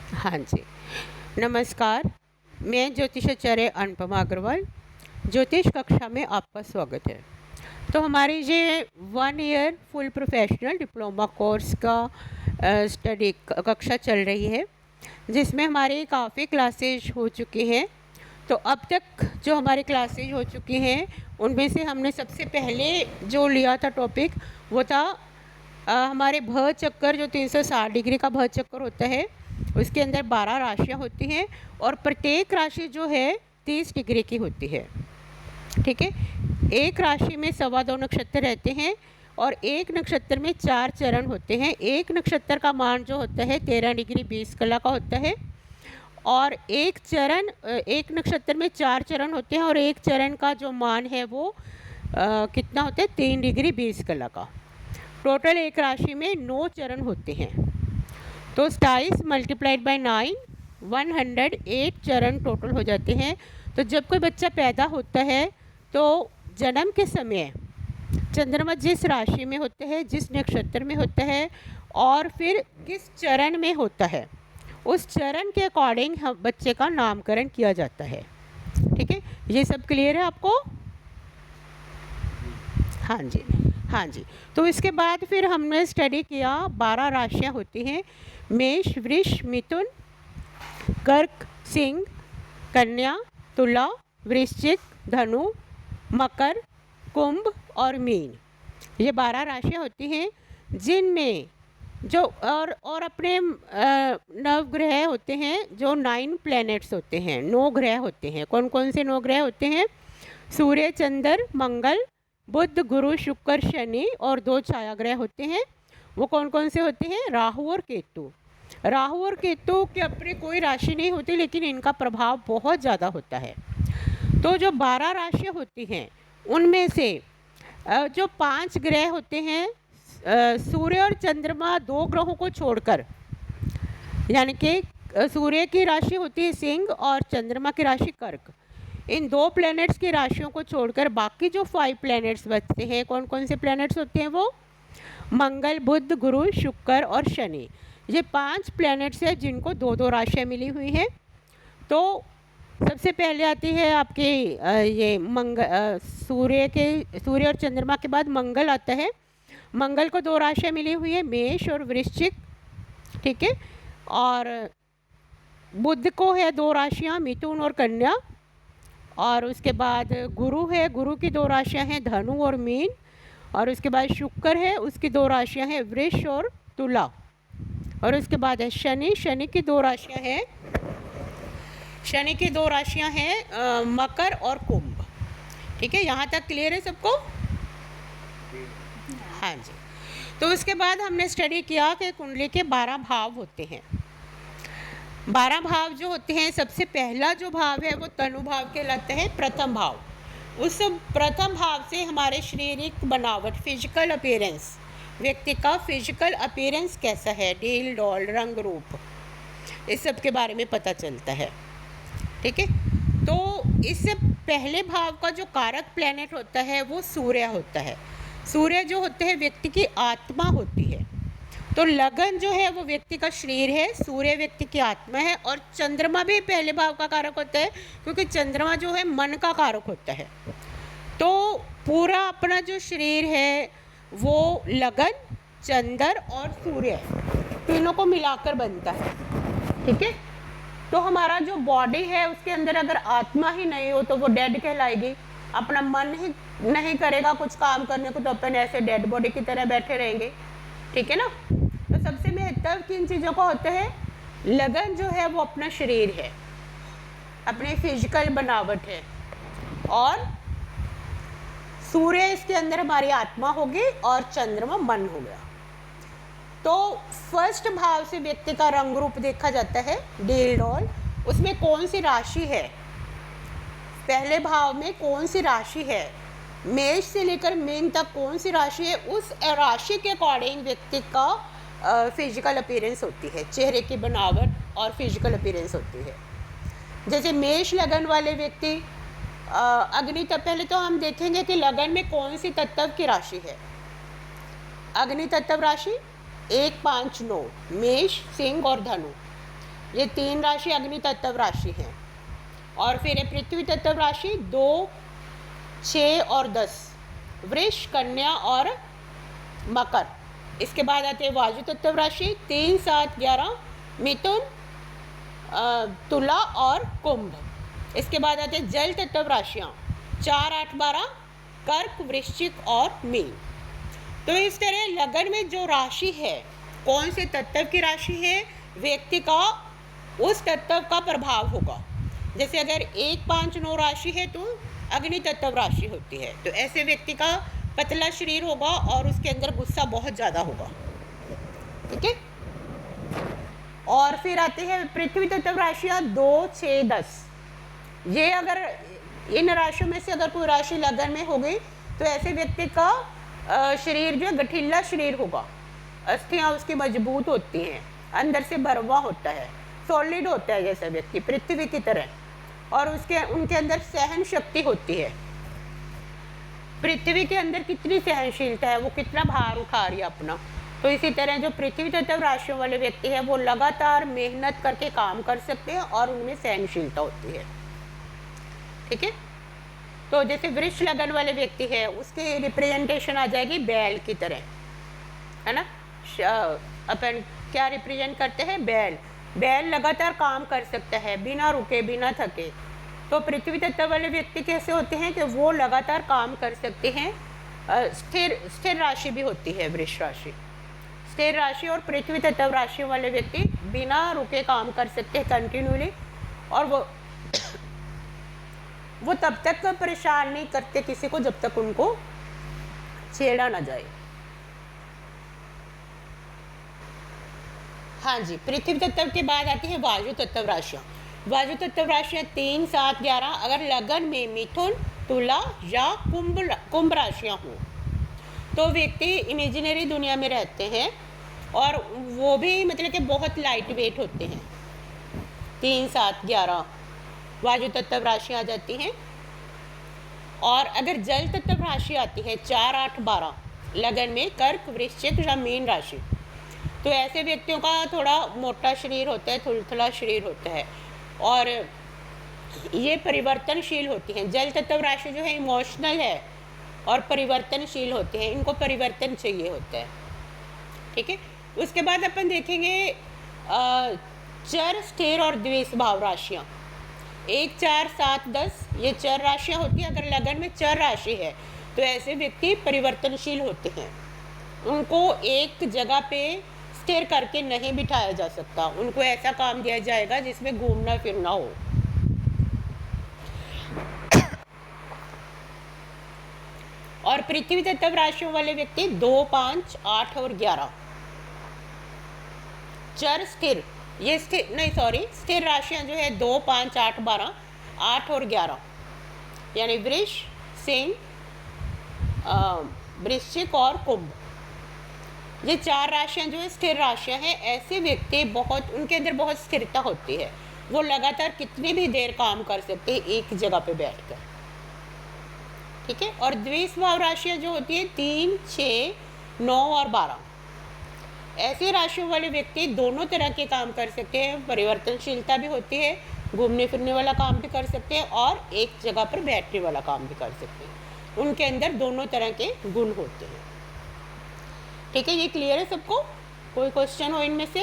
हाँ जी, नमस्कार। मैं ज्योतिषाचार्य अनुपमा अग्रवाल, ज्योतिष कक्षा में आपका स्वागत है। तो हमारी ये 1 year full professional diploma course का स्टडी कक्षा चल रही है, जिसमें हमारी काफ़ी क्लासेज हो चुकी हैं। तो अब तक जो हमारी क्लासेज हो चुकी हैं, उनमें से हमने सबसे पहले जो लिया था टॉपिक, वो था हमारे भव चक्कर, जो 360 डिग्री का भव चक्कर होता है, उसके अंदर 12 राशियाँ होती हैं और प्रत्येक राशि जो है 30 डिग्री की होती है। ठीक है, एक राशि में 2.25 नक्षत्र रहते हैं और एक नक्षत्र में 4 चरण होते हैं। एक नक्षत्र का मान जो होता है 13 डिग्री 20 कला का होता है और एक नक्षत्र में 4 चरण होते हैं और एक चरण का जो मान है वो कितना होता है, 3 डिग्री 20 कला का। टोटल एक राशि में 9 चरण होते हैं। तो 27 मल्टीप्लाइड बाय 9, 108 चरण टोटल हो जाते हैं। तो जब कोई बच्चा पैदा होता है तो जन्म के समय चंद्रमा जिस राशि में होता है, जिस नक्षत्र में होता है और फिर किस चरण में होता है, उस चरण के अकॉर्डिंग हम बच्चे का नामकरण किया जाता है। ठीक है, ये सब क्लियर है आपको? हाँ जी, हाँ जी। तो इसके बाद फिर हमने स्टडी किया, 12 राशियाँ होती हैं: मेष, वृष, मिथुन, कर्क, सिंह, कन्या, तुला, वृश्चिक, धनु, मकर, कुंभ और मीन। ये 12 राशियाँ होती हैं, जिनमें जो और अपने नवग्रह होते हैं, जो 9 प्लैनेट्स होते हैं, 9 ग्रह होते हैं। कौन कौन से 9 ग्रह होते हैं? सूर्य, चंद्र, मंगल, बुध, गुरु, शुक्र, शनि और 2 छाया ग्रह होते हैं। वो कौन कौन से होते हैं? राहु और केतु। राहु और केतु के अपने कोई राशि नहीं होती, लेकिन इनका प्रभाव बहुत ज़्यादा होता है। तो जो 12 राशियाँ होती हैं, उनमें से जो 5 ग्रह होते हैं, सूर्य और चंद्रमा 2 ग्रहों को छोड़कर, यानी कि सूर्य की राशि होती है सिंह और चंद्रमा की राशि कर्क, इन 2 प्लैनेट्स की राशियों को छोड़कर बाकी जो 5 प्लैनेट्स बचते हैं, कौन कौन से प्लैनेट्स होते हैं? वो मंगल, बुध, गुरु, शुक्र और शनि। ये 5 प्लैनेट्स हैं जिनको 2-2 राशियाँ मिली हुई हैं। तो सबसे पहले आती है आपकी ये सूर्य और चंद्रमा के बाद मंगल आता है। मंगल को 2 राशियाँ मिली हुई है, मेष और वृश्चिक। ठीक है, और बुध को है 2 राशियाँ, मिथुन और कन्या। और उसके बाद गुरु है, गुरु की 2 राशियाँ हैं, धनु और मीन। और उसके बाद शुक्र है, उसकी 2 राशियाँ हैं, वृष और तुला। और उसके बाद है शनि, शनि की 2 राशियाँ हैं, शनि की 2 राशियाँ हैं मकर और कुंभ। ठीक है, यहाँ तक क्लियर है सबको? हाँ जी। तो उसके बाद हमने स्टडी किया कि कुंडली के 12 भाव होते हैं। 12 भाव जो होते हैं, सबसे पहला जो भाव है वो तनु भाव कहलाता है, प्रथम भाव। उस प्रथम भाव से हमारे शारीरिक बनावट, फिजिकल अपीयरेंस, व्यक्ति का फिजिकल अपीयरेंस कैसा है, डील डॉल, रंग रूप, इस सब के बारे में पता चलता है। ठीक है, तो इससे पहले भाव का जो कारक प्लैनेट होता है वो सूर्य होता है। सूर्य जो होते हैं व्यक्ति की आत्मा होती है। तो लगन जो है वो व्यक्ति का शरीर है, सूर्य व्यक्ति की आत्मा है। और चंद्रमा भी पहले भाव का कारक होता है, क्योंकि चंद्रमा जो है मन का कारक होता है। तो पूरा अपना जो शरीर है वो लगन, चंद्र और सूर्य तीनों को मिलाकर बनता है। ठीक है, तो हमारा जो बॉडी है उसके अंदर अगर आत्मा ही नहीं हो तो वो डेड कहलाएगी। अपना मन ही नहीं करेगा कुछ काम करने को तो अपन ऐसे डेड बॉडी की तरह बैठे रहेंगे। ठीक है ना? तो सबसे महत्व किन चीज़ों का होता है? लगन जो है वो अपना शरीर है, अपनी फिजिकल बनावट है, और सूर्य इसके अंदर हमारी आत्मा होगी और चंद्रमा मन हो गया। तो फर्स्ट भाव से व्यक्ति का रंग रूप देखा जाता है, डील डॉल। उसमें कौन सी राशि है, पहले भाव में कौन सी राशि है, मेष से लेकर मीन तक कौन सी राशि है, उस राशि के अकॉर्डिंग व्यक्ति का फिजिकल अपीयरेंस होती है, चेहरे की बनावट और फिजिकल अपीयरेंस होती है। जैसे मेष लगन वाले व्यक्ति अग्नि तत्व, पहले तो हम देखेंगे कि लगन में कौन सी तत्व की राशि है। अग्नि तत्व राशि 1, 5, 9, मेष, सिंह और धनु। ये 3 राशि अग्नि तत्व राशि हैं। और फिर है पृथ्वी तत्व राशि 2, 6 और 10, वृष, कन्या और मकर। इसके बाद आते हैं वायु तत्व राशि 3, 7, 11, मिथुन, तुला और कुंभ। इसके बाद आते हैं जल तत्व राशियाँ 4, 8, 12, कर्क, वृश्चिक और मीन। तो इस तरह लगन में जो राशि है, कौन से तत्व की राशि है, व्यक्ति का उस तत्व का प्रभाव होगा। जैसे अगर 1, 5, 9 राशि है तो अग्नि तत्व राशि होती है, तो ऐसे व्यक्ति का पतला शरीर होगा और उसके अंदर गुस्सा बहुत ज़्यादा होगा। ठीक है। और फिर आती है पृथ्वी तत्व राशियाँ 2, 6, 10। ये अगर इन राशियों में से अगर कोई राशि लगन में हो गई तो ऐसे व्यक्ति का शरीर जो गठीला शरीर होगा, अस्थियाँ उसकी मजबूत होती हैं, अंदर से भरवा होता है, सॉलिड होता है जैसा व्यक्ति पृथ्वी की तरह, और उनके अंदर सहन शक्ति होती है। पृथ्वी के अंदर कितनी सहनशीलता है, वो कितना भार उठा रही है अपना। तो इसी तरह जो पृथ्वी तत्व राशियों वाले व्यक्ति है वो लगातार मेहनत करके काम कर सकते हैं और उनमें सहनशीलता होती है। ठीक है। तो जैसे वृष लगन वाले व्यक्ति है उसकी रिप्रेजेंटेशन आ जाएगी बैल की तरह, है ना। अपन क्या रिप्रेजेंट करते हैं, बैल लगातार काम कर सकता है बिना रुके बिना थके। तो पृथ्वी तत्व वाले व्यक्ति कैसे होते हैं कि वो लगातार काम कर सकते हैं। स्थिर राशि भी होती है वृष राशि, स्थिर राशि और पृथ्वी तत्व राशि वाले व्यक्ति बिना रुके काम कर सकते हैं कंटिन्यूली, और वो तब तक परेशान नहीं करते किसी को जब तक उनको छेड़ा ना जाए। हाँ जी, पृथ्वी तत्व के बाद आती है वायु तत्व राशियाँ। वायु तत्व राशियाँ 3, 7, 11 अगर लगन में मिथुन, तुला या कुंभ राशियाँ हों तो व्यक्ति इमेजिनरी दुनिया में रहते हैं और वो भी मतलब कि बहुत लाइट वेट होते हैं। 3, 7, 11 वायु तत्व राशि आ जाती हैं। और अगर जल तत्व राशि आती है 4, 8, 12 लगन में कर्क, वृश्चिक या मीन राशि, तो ऐसे व्यक्तियों का थोड़ा मोटा शरीर होता है, थुलथुला शरीर होता है और ये परिवर्तनशील होती हैं। जल तत्व राशि जो है इमोशनल है और परिवर्तनशील होते हैं, इनको परिवर्तन चाहिए होता है। ठीक है। उसके बाद अपन देखेंगे चर, स्थिर और द्वेष भाव राशियाँ 1, 4, 7, 10 ये चर राशियाँ होती हैं। अगर लगन में चर राशि है तो ऐसे व्यक्ति परिवर्तनशील होते हैं, उनको एक जगह पे स्थिर करके नहीं बिठाया जा सकता, उनको ऐसा काम दिया जाएगा जिसमें घूमना फिरना हो। और पृथ्वी तत्व राशियों वाले व्यक्ति 2, 5, 8 और 11 चर, स्थिर, ये स्थिर राशियां जो है 2, 5, 8, 12, 8 और 11 यानी वृष, सिंह, वृश्चिक और कुंभ, ये 4 राशियां जो है स्थिर राशियां हैं। ऐसे व्यक्ति बहुत, उनके अंदर बहुत स्थिरता होती है, वो लगातार कितनी भी देर काम कर सकते हैं एक जगह पे बैठकर। ठीक है। और द्वेष भाव राशियां जो होती है 3, 6, 9 और 12 ऐसे राशियों वाले व्यक्ति दोनों तरह के काम कर सकते हैं, परिवर्तनशीलता भी होती है, घूमने फिरने वाला काम भी कर सकते हैं और एक जगह पर बैठने वाला काम भी कर सकते हैं। उनके अंदर दोनों तरह के गुण होते हैं। ठीक है, ये क्लियर है सबको? कोई क्वेश्चन हो इनमें से?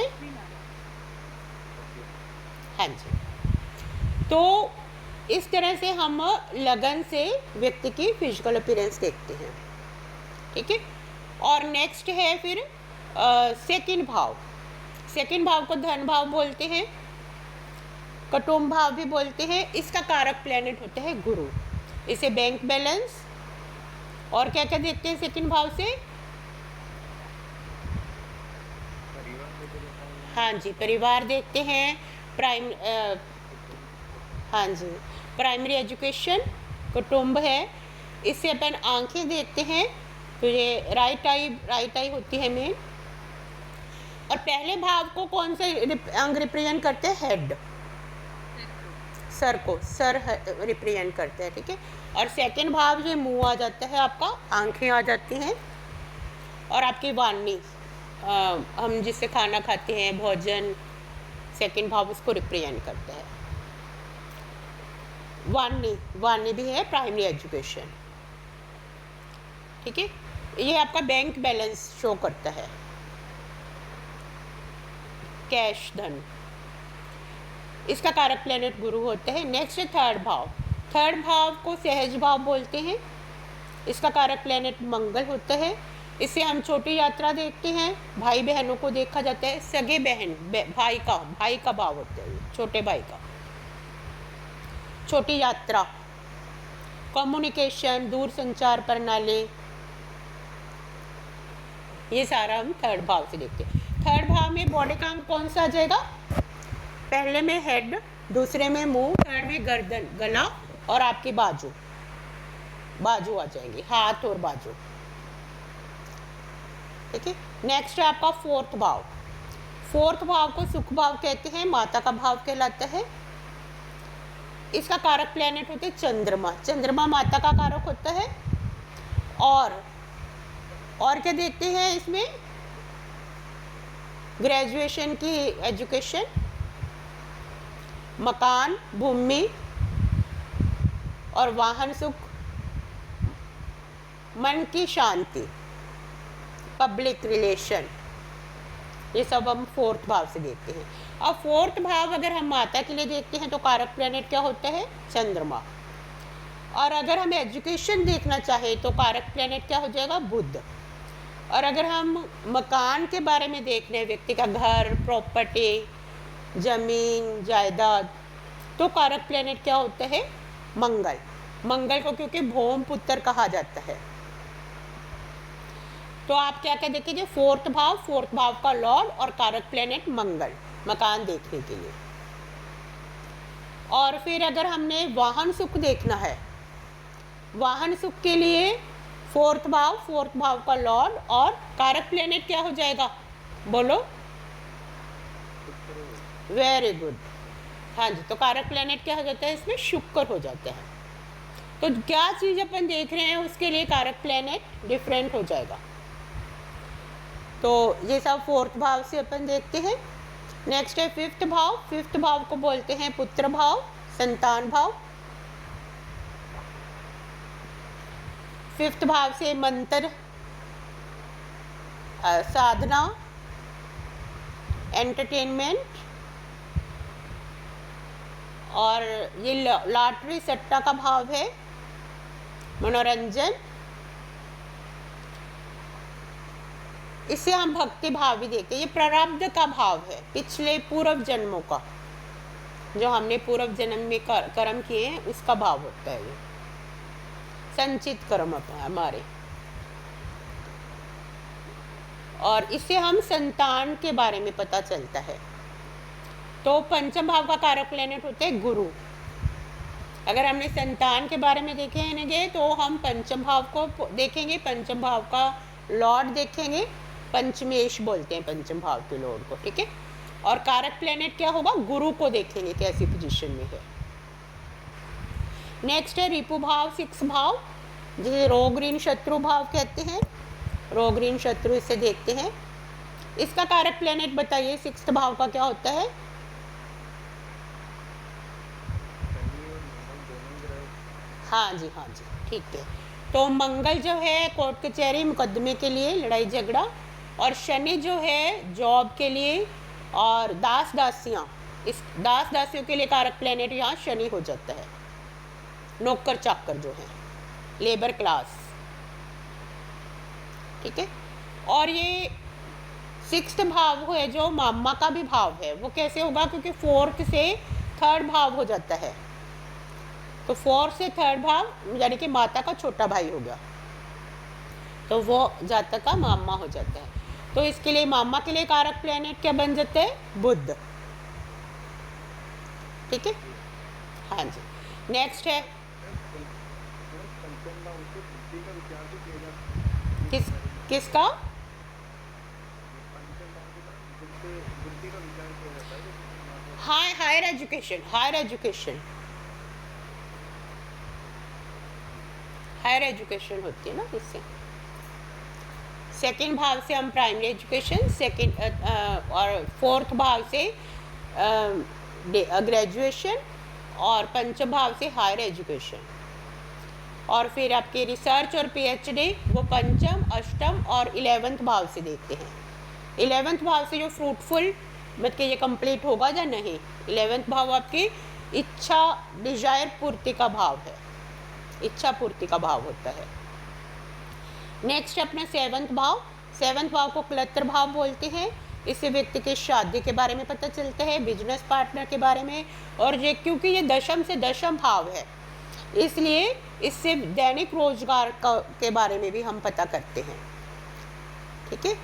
हाँ जी। तो इस तरह से हम लगन से व्यक्ति की फिजिकल अपीयरेंस देखते हैं। ठीक है। और नेक्स्ट है फिर सेकंड भाव। सेकंड भाव को धन भाव बोलते हैं, कुटुंब भाव भी बोलते हैं। इसका कारक प्लैनेट होता है गुरु। इसे बैंक बैलेंस और क्या क्या देखते हैं सेकंड भाव से? हाँ जी, परिवार देखते हैं, हाँ जी, प्राइमरी एजुकेशन, कुटुंब है। इससे अपन आंखें देखते हैं, तो ये राइट आई होती है मेन। और पहले भाव को कौन से अंग रिप्रेजेंट करते हैं? हेड, सर को, सर रिप्रेजेंट करते हैं। ठीक है। और सेकंड भाव जो मुंह आ जाता है आपका, आंखें आ जाती हैं और आपकी वाणी, हम जिससे खाना खाते हैं, भोजन, सेकंड भाव उसको रिप्रेजेंट करता है। वाणी भी है प्राइमरी एजुकेशन, ठीक है। ये आपका बैंक बैलेंस शो करता है, कैश धन, इसका कारक प्लेनेट गुरु होता है। नेक्स्ट है थर्ड भाव। थर्ड भाव को सहज भाव बोलते हैं, इसका कारक प्लेनेट मंगल होता है। इससे हम छोटी यात्रा देखते हैं, भाई बहनों को देखा जाता है, सगे बहन भाई का भाव होता है, छोटे भाई का, छोटी यात्रा, कम्युनिकेशन, दूर संचार प्रणाली, ये सारा हम थर्ड भाव से देखते हैं। थर्ड भाव में बॉडी का अंग कौन सा आ जाएगा? पहले में हेड, दूसरे में मुंह, थर्ड में गर्दन, गला और आपकी बाजू आ जाएंगे, हाथ और बाजू, ठीक है। नेक्स्ट है आपका फोर्थ भाव। फोर्थ भाव को सुख भाव कहते हैं, माता का भाव कहलाता है। इसका कारक प्लेनेट होते हैं चंद्रमा, चंद्रमा माता का कारक होता है। और क्या देखते हैं इसमें? ग्रेजुएशन की एजुकेशन, मकान, भूमि और वाहन सुख, मन की शांति, पब्लिक रिलेशन, ये सब हम फोर्थ भाव से देखते हैं। अब फोर्थ भाव अगर हम माता के लिए देखते हैं तो कारक प्लेनेट क्या होता है? चंद्रमा। और अगर हम एजुकेशन देखना चाहें तो कारक प्लेनेट क्या हो जाएगा? बुध। और अगर हम मकान के बारे में देख रहे हैं, व्यक्ति का घर, प्रॉपर्टी, जमीन, जायदाद, तो कारक प्लेनेट क्या होता है? मंगल। मंगल को क्योंकि भौम पुत्र कहा जाता है। तो आप क्या क्या देखेंगे? फोर्थ भाव का लॉर्ड और कारक प्लेनेट मंगल, मकान देखने के लिए। और फिर अगर हमने वाहन सुख देखना है, वाहन सुख के लिए फोर्थ भाव का लॉर्ड और कारक प्लेनेट क्या हो जाएगा? बोलो। वेरी गुड, हाँ जी। तो कारक प्लेनेट क्या हो जाता है इसमें? शुक्र हो जाता है। तो क्या चीज़ अपन देख रहे हैं उसके लिए कारक प्लेनेट डिफरेंट हो जाएगा। तो ये सब फोर्थ भाव से अपन देखते हैं। नेक्स्ट है फिफ्थ भाव। फिफ्थ भाव को बोलते हैं पुत्र भाव, संतान भाव। फिफ्थ भाव से मंत्र, साधना, एंटरटेनमेंट, और ये लॉटरी सट्टा का भाव है, मनोरंजन। इसे हम भक्ति भाव भी देखते हैं। ये प्रारब्ध का भाव है, पिछले पूर्व जन्मों का, जो हमने पूर्व जन्म में कर्म किए हैं उसका भाव होता है। ये संचित कर्म होता है हमारे। और इससे हम संतान के बारे में पता चलता है। तो पंचम भाव का कारक प्लेनेट होते हैं गुरु। अगर हमने संतान के बारे में देखेंगे तो हम पंचम भाव को देखेंगे, पंचम भाव का लॉर्ड देखेंगे, पंचमेश बोलते हैं पंचम भाव के लॉर्ड को, ठीक है। और कारक प्लेनेट क्या होगा? गुरु को देखेंगे कैसी पोजीशन में है। नेक्स्ट है रिपु भाव, सिक्स भाव, जिसे रोग ऋण शत्रु भाव कहते हैं। रोग ऋण शत्रु इसे देखते हैं। इसका कारक प्लेनेट बताइए, सिक्स्थ भाव का क्या होता है? हाँ जी, ठीक है। तो मंगल जो है कोर्ट कचहरी मुकदमे के लिए, लड़ाई झगड़ा, और शनि जो है जॉब के लिए, और दास दासियाँ, इस दास दासियों के लिए कारक प्लेनेट यहाँ शनि हो जाता है। नौकर चाकर जो है, लेबर क्लास, ठीक है। और ये सिक्स्थ भाव है जो मामा का भी भाव है, वो कैसे होगा? क्योंकि फोर्थ से थर्ड भाव हो जाता है। तो फोर्थ से थर्ड भाव यानी कि माता का छोटा भाई हो गया, तो वो जातक का मामा हो जाता है। तो इसके लिए मामा के लिए कारक प्लेनेट क्या बन जाते हैं? बुध, ठीक है। हाँ जी। नेक्स्ट है किसका? हायर एजुकेशन, हायर एजुकेशन होती है ना इससे। सेकंड भाव से हम प्राइमरी एजुकेशन, सेकंड और फोर्थ भाव से ग्रेजुएशन, और पंचम भाव से हायर एजुकेशन। और फिर आपके रिसर्च और पीएचडी वो पंचम, अष्टम और 11वें भाव से देखते हैं। 11वें भाव से जो फ्रूटफुल, मतलब कि ये कंप्लीट होगा या नहीं। 11वें भाव आपकी इच्छा, डिजायर पूर्ति का भाव है, इच्छा पूर्ति का भाव होता है। नेक्स्ट अपना 7वें भाव। 7वें भाव को क्लत्र भाव बोलते हैं। इससे व्यक्ति के शादी के बारे में पता चलता है, बिजनेस पार्टनर के बारे में, और ये क्योंकि ये दशम से दशम भाव है इसलिए इससे दैनिक रोजगार के बारे में भी हम पता करते हैं। ठीक है,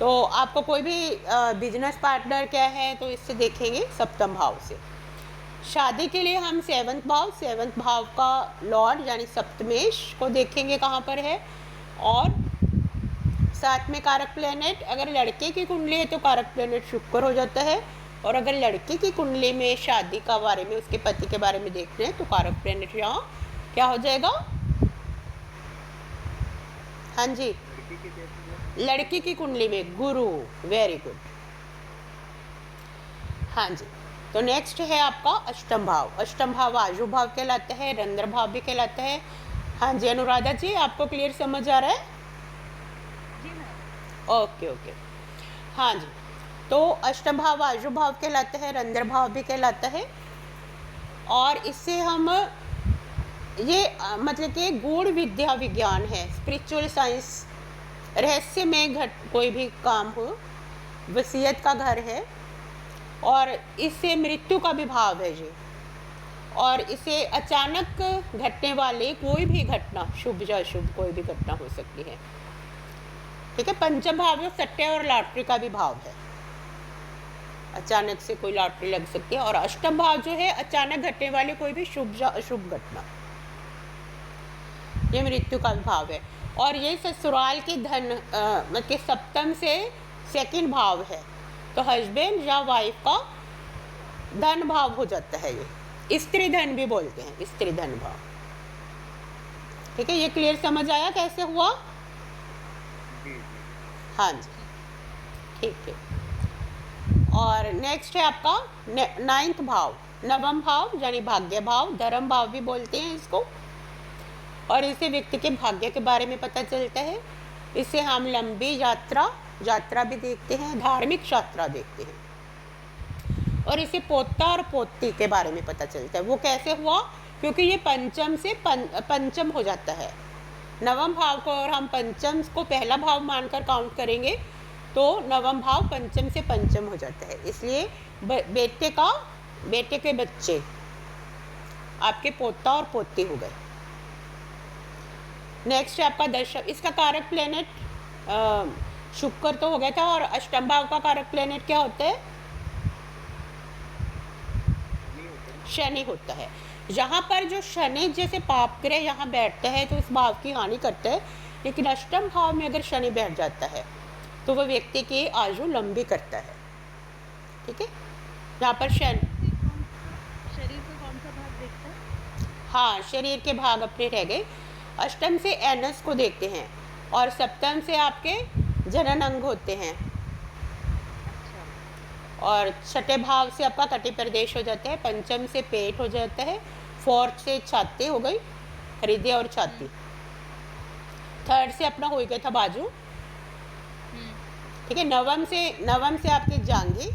तो आपको कोई भी बिजनेस पार्टनर क्या है तो इससे देखेंगे सप्तम भाव से। शादी के लिए हम 7वें भाव का लॉर्ड यानी सप्तमेश को देखेंगे कहाँ पर है। और साथ में कारक प्लेनेट, अगर लड़के की कुंडली है तो कारक प्लेनेट शुक्र हो जाता है, और अगर लड़की की कुंडली में शादी का बारे में, उसके पति के बारे में देखना है तो कारक प्लेनेट यहाँ क्या हो जाएगा। हाँ जी, लड़की की कुंडली में गुरु। Very good. हाँ जी, तो नेक्स्ट है आपका अष्टम भाव। अष्टम भाव आजू भाव कहलाता है, रंध्र भाव भी कहलाता है। हाँ जी अनुराधा जी, आपको क्लियर समझ आ रहा है? Okay okay. हाँ जी, तो अष्टम भाव आजू भाव कहलाता है, रंध्र भाव भी कहलाता है। और इससे हम ये मतलब कि गूढ़ विद्या विज्ञान है, स्पिरिचुअल साइंस, रहस्यमय कोई भी काम हो, वसीयत का घर है, और इससे मृत्यु का भी भाव है जी। और इसे अचानक घटने वाले कोई भी घटना, शुभ या अशुभ कोई भी घटना हो सकती है। ठीक है, पंचम भाव में सट्टे और लॉटरी का भी भाव है, अचानक से कोई लॉटरी लग सकती है। और अष्टम भाव जो है अचानक घटने वाली कोई भी शुभ या अशुभ घटना, ये मृत्यु का भी भाव है। और ये ससुराल की धन मतलब सप्तम से सेकंड भाव है, तो हस्बैंड या वाइफ का धन भाव हो जाता है। ये स्त्री धन भी बोलते हैं, स्त्री धन भाव। ठीक है, ये क्लियर समझ आया कैसे हुआ? हाँ जी, ठीक है। और नेक्स्ट है आपका 9वां भाव, नवम भाव यानी भाग्य भाव, धर्म भाव भी बोलते हैं इसको। और इससे व्यक्ति के भाग्य के बारे में पता चलता है। इससे हम लंबी यात्रा भी देखते हैं, धार्मिक यात्रा देखते हैं। और इसे पोता और पोती के बारे में पता चलता है। वो कैसे हुआ? क्योंकि ये पंचम से पंचम हो जाता है। नवम भाव को और हम पंचम को पहला भाव मानकर काउंट करेंगे तो नवम भाव पंचम से पंचम हो जाता है। इसलिए बेटे के बच्चे आपके पोता और पोती हो गए। नेक्स्ट है आपका दशम, इसका कारक प्लेनेट शुक्र तो हो गया था। और अष्टम भाव का कारक प्लेनेट क्या होता है? शनि होता है। यहाँ पर जो शनि जैसे पाप ग्रह यहाँ बैठता है तो इस भाव की हानि करता है, लेकिन अष्टम भाव में अगर शनि बैठ जाता है तो वह व्यक्ति की आयु लंबी करता है। ठीक है, यहाँ पर शनि शरीर का कौन सा भाग देखता है? हाँ, शरीर के भाग अपने रह गए। अष्टम से एनस को देखते हैं, और सप्तम से आपके जनन अंग होते हैं। और छठे भाव से आपका कटी प्रदेश हो जाता है। पंचम से पेट हो जाता है। फोर्थ से छाती हो गई, हृदय और छाती। थर्ड से अपना हो गया था बाजू। ठीक है, नवम से आपकी जांघी,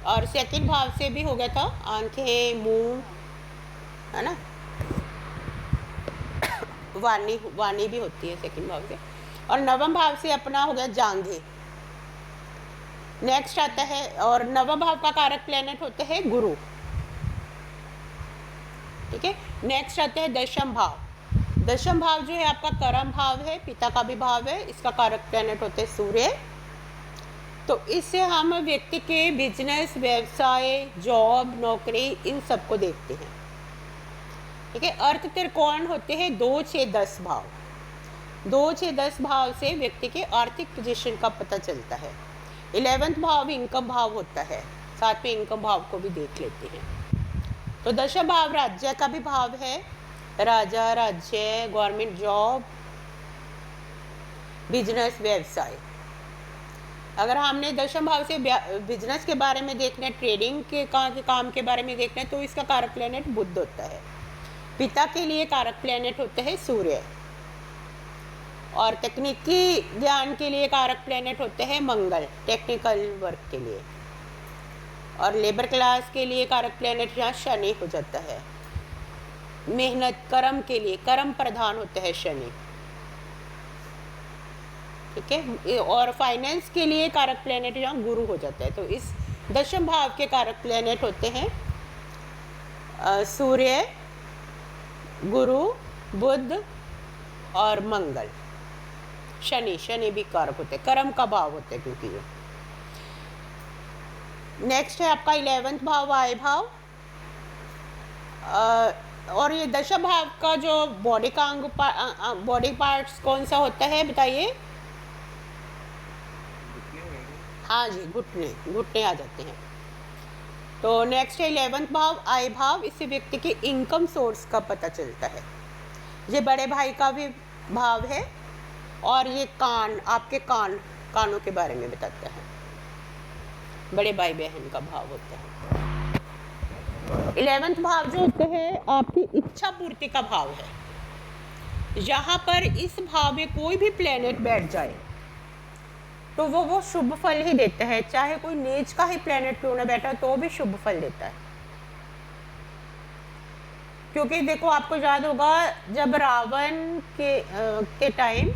और सेकंड भाव से भी हो गया था आंखें, मुंह, है ना, वाणी भी होती है सेकंड भाव से। और नवम भाव से अपना हो गया जांघे। नेक्स्ट आता है, और नवम भाव का कारक प्लेनेट होते हैं गुरु। ठीक है, नेक्स्ट आता है दशम भाव। दशम भाव जो है आपका कर्म भाव है, पिता का भी भाव है। इसका कारक प्लेनेट होते हैं सूर्य। तो इससे हम व्यक्ति के बिजनेस, व्यवसाय, जॉब, नौकरी, इन सबको देखते हैं। ठीक है, अर्थ त्रिकोण होते हैं 2, 6, 10 भाव। 2, 6, 10 भाव से व्यक्ति के आर्थिक पोजीशन का पता चलता है। 11वां भाव इनकम भाव होता है, साथ में इनकम भाव को भी देख लेते हैं। तो दशम भाव राज्य का भी भाव है, राजा, राज्य, गवर्नमेंट जॉब, बिजनेस, व्यवसाय। अगर हमने दशम भाव से बिजनेस के बारे में देखना है, ट्रेडिंग के काम के बारे में देखना है, तो इसका कारक प्लेनेट बुध होता है। पिता के लिए कारक प्लेनेट होता है सूर्य, और तकनीकी ज्ञान के लिए कारक प्लेनेट होते हैं मंगल, टेक्निकल वर्क के लिए। और लेबर क्लास के लिए कारक प्लेनेट यहाँ शनि हो जाता है। मेहनत कर्म के लिए, कर्म प्रधान होते हैं शनि, ठीक है। और फाइनेंस के लिए कारक प्लेनेट यहाँ गुरु हो जाता है। तो इस दशम भाव के कारक प्लेनेट होते हैं सूर्य, गुरु, बुध और मंगल। शनि भी कारक होते हैं, कर्म का भाव होते हैं क्योंकि ये। नेक्स्ट है आपका 11वां भाव, वायु भाव। और ये दशम भाव का जो बॉडी का अंग, बॉडी पार्ट्स कौन सा होता है बताइए? हाँ जी, घुटने आ जाते हैं। तो नेक्स्ट है 11वां भाव, आय भाव। इससे व्यक्ति के इनकम सोर्स का पता चलता है। ये बड़े भाई का भी भाव है, और ये कान, आपके कानों के बारे में बताता है। बड़े भाई बहन का भाव होता है। 11वां भाव जो होता है आपकी इच्छा पूर्ति का भाव है। यहाँ पर इस भाव में कोई भी प्लेनेट बैठ जाए तो वो शुभ फल ही देता है। चाहे कोई नीच का ही प्लेनेट क्यों ना बैठा तो भी शुभ फल देता है। क्योंकि देखो, आपको याद होगा जब रावण के टाइम